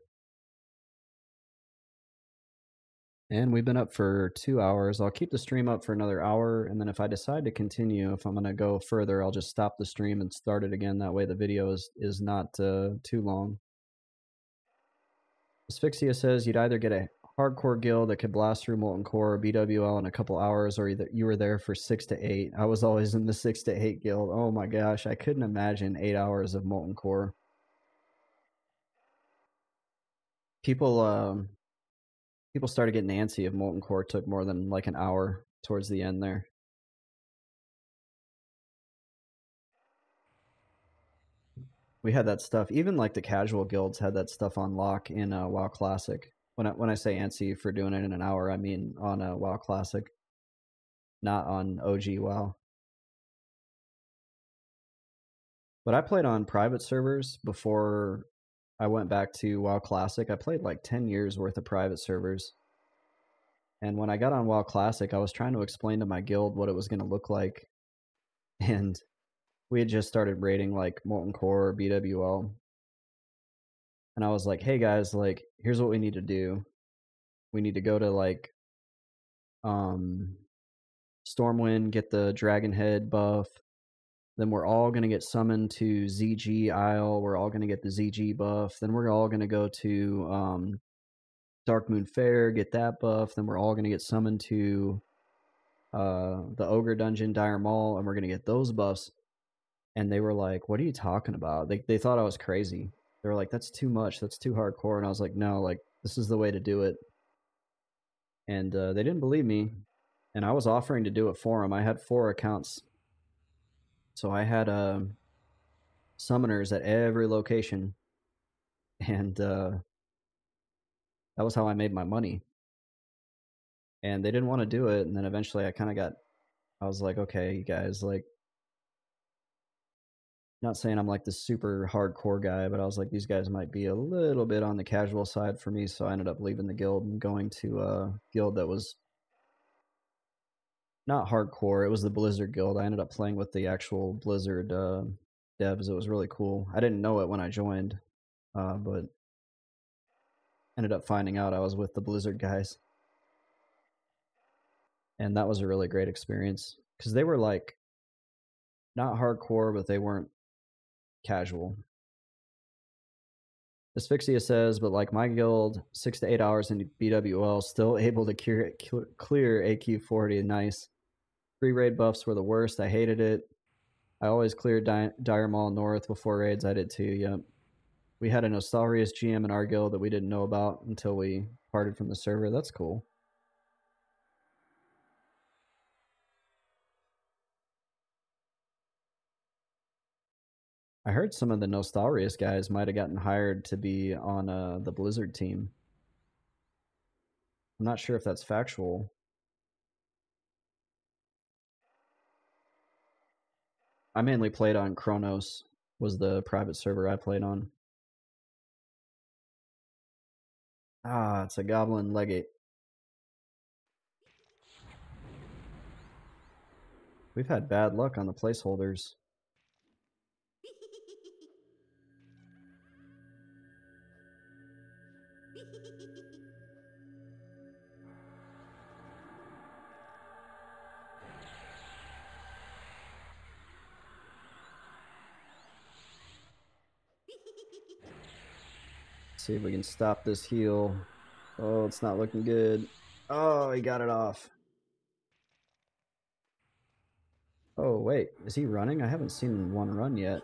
And we've been up for 2 hours. I'll keep the stream up for another hour, and then if I decide to continue, if I'm going to go further, I'll just stop the stream and start it again. That way the video is not too long. Asphyxia says you'd either get a hardcore guild that could blast through Molten Core or BWL in a couple hours, or you were there for 6 to 8. I was always in the 6 to 8 guild. Oh my gosh, I couldn't imagine 8 hours of Molten Core. People started getting antsy if Molten Core took more than like an hour towards the end there. We had that stuff. Even like the casual guilds had that stuff on lock in WoW Classic. When I say antsy for doing it in an hour, I mean on WoW Classic, not on OG WoW. But I played on private servers before I went back to WoW Classic. I played like 10 years worth of private servers. And when I got on WoW Classic, I was trying to explain to my guild what it was going to look like. And we had just started raiding like Molten Core or BWL. And I was like, hey guys, like, here's what we need to do. We need to go to like Stormwind, get the Dragon Head buff. Then we're all going to get summoned to ZG Isle. We're all going to get the ZG buff. Then we're all going to go to Dark Moon Fair, get that buff. Then we're all going to get summoned to the Ogre Dungeon, Dire Maul, and we're going to get those buffs. And they were like, what are you talking about? They thought I was crazy. They were like, that's too much. That's too hardcore. And I was like, no, like, this is the way to do it. And they didn't believe me. And I was offering to do it for them. I had 4 accounts. So I had summoners at every location. And that was how I made my money. And they didn't want to do it. And then eventually I was like, okay, you guys, like, not saying I'm like this super hardcore guy, but I was like, these guys might be a little bit on the casual side for me. So I ended up leaving the guild and going to a guild that was not hardcore. It was the Blizzard guild. I ended up playing with the actual Blizzard devs. It was really cool. I didn't know it when I joined, but ended up finding out I was with the Blizzard guys. And that was a really great experience because they were like not hardcore, but they weren't casual. Asphyxia says, but like my guild, 6 to 8 hours into BWL, still able to clear AQ40. Nice. Free raid buffs were the worst. I hated it. I always cleared Dire Maul North before raids. I did too, yep. We had a Nostalrius GM in our guild that we didn't know about until we parted from the server. That's cool. I heard some of the Nostalrius guys might have gotten hired to be on the Blizzard team. I'm not sure if that's factual. I mainly played on Kronos, was the private server I played on. Ah, it's a goblin legate. We've had bad luck on the placeholders. See if we can stop this heal. Oh, it's not looking good. Oh, he got it off. Oh, wait. Is he running? I haven't seen one run yet.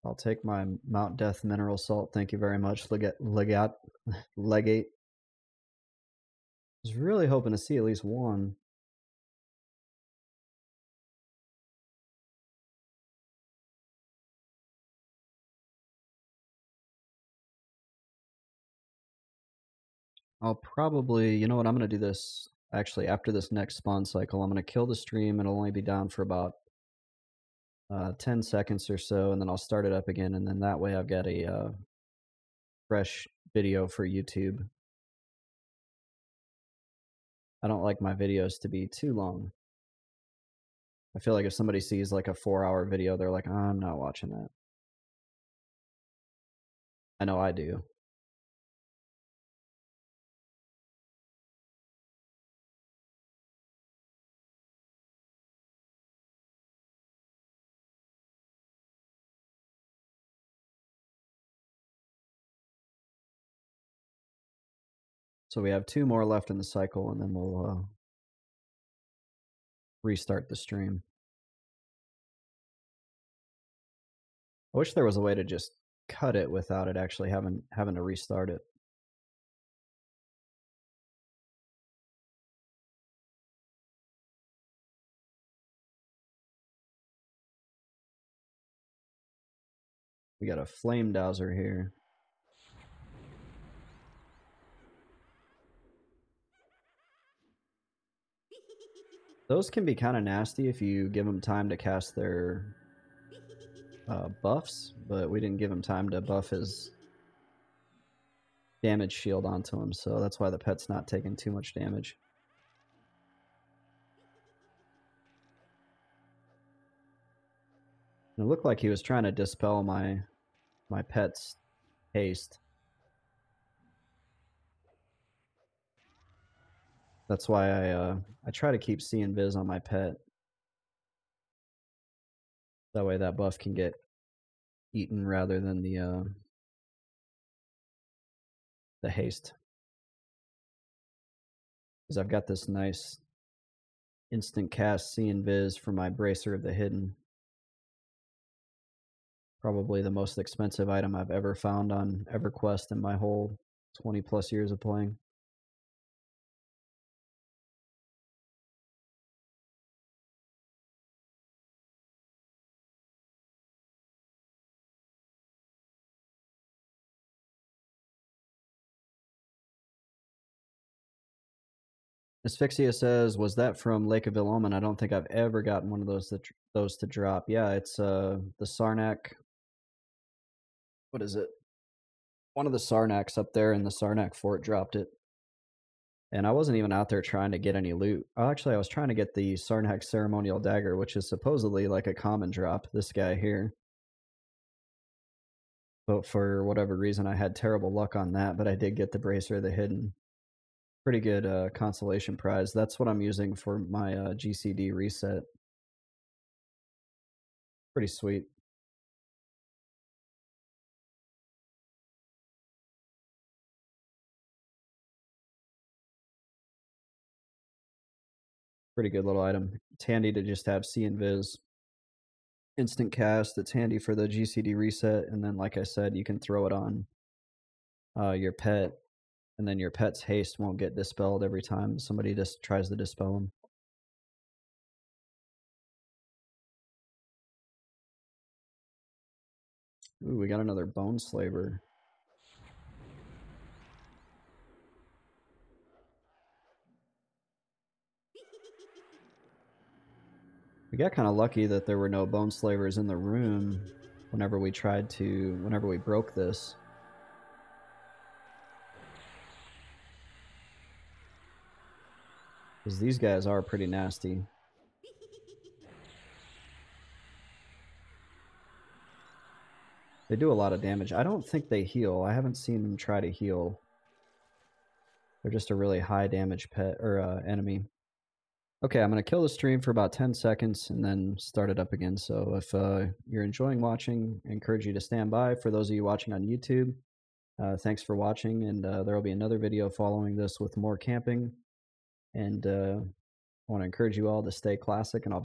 I'll take my Mount Death mineral salt. Thank you very much, Legate. I was really hoping to see at least one. I'll probably, you know what, I'm going to do this, actually, after this next spawn cycle, I'm going to kill the stream. It'll only be down for about 10 seconds or so, and then I'll start it up again, and then that way I've got a fresh video for YouTube. I don't like my videos to be too long. I feel like if somebody sees like a 4-hour video, they're like, oh, I'm not watching that. I know I do. So we have 2 more left in the cycle, and then we'll restart the stream. I wish there was a way to just cut it without it actually having to restart it. We got a flame dowser here. Those can be kind of nasty if you give them time to cast their buffs, but we didn't give him time to buff his damage shield onto him, so that's why the pet's not taking too much damage. It looked like he was trying to dispel my my pet's haste. That's why I try to keep see and vis on my pet. That way that buff can get eaten rather than the haste. Because I've got this nice instant cast see and vis for my Bracer of the Hidden. Probably the most expensive item I've ever found on EverQuest in my whole 20 plus years of playing. Asphyxia says, "Was that from Lake of Ill-Omen? I don't think I've ever gotten one of those to drop." Yeah, it's the Sarnak. What is it? One of the Sarnaks up there in the Sarnak fort dropped it. And I wasn't even out there trying to get any loot. Actually, I was trying to get the Sarnak Ceremonial Dagger, which is supposedly like a common drop, this guy here. But for whatever reason, I had terrible luck on that, but I did get the Bracer of the Hidden. Pretty good consolation prize. That's what I'm using for my GCD reset. Pretty sweet. Pretty good little item. It's handy to just have see and vis. Instant cast. It's handy for the GCD reset, and then, like I said, you can throw it on your pet, and then your pet's haste won't get dispelled every time somebody just tries to dispel them. Ooh, we got another Bone Slaver. We got kind of lucky that there were no Bone Slavers in the room whenever we broke this. Because these guys are pretty nasty. They do a lot of damage. I don't think they heal. I haven't seen them try to heal. They're just a really high damage pet or enemy. Okay, I'm going to kill the stream for about 10 seconds and then start it up again. So if you're enjoying watching, I encourage you to stand by. For those of you watching on YouTube, thanks for watching, and there will be another video following this with more camping. And I want to encourage you all to stay classic, and I'll be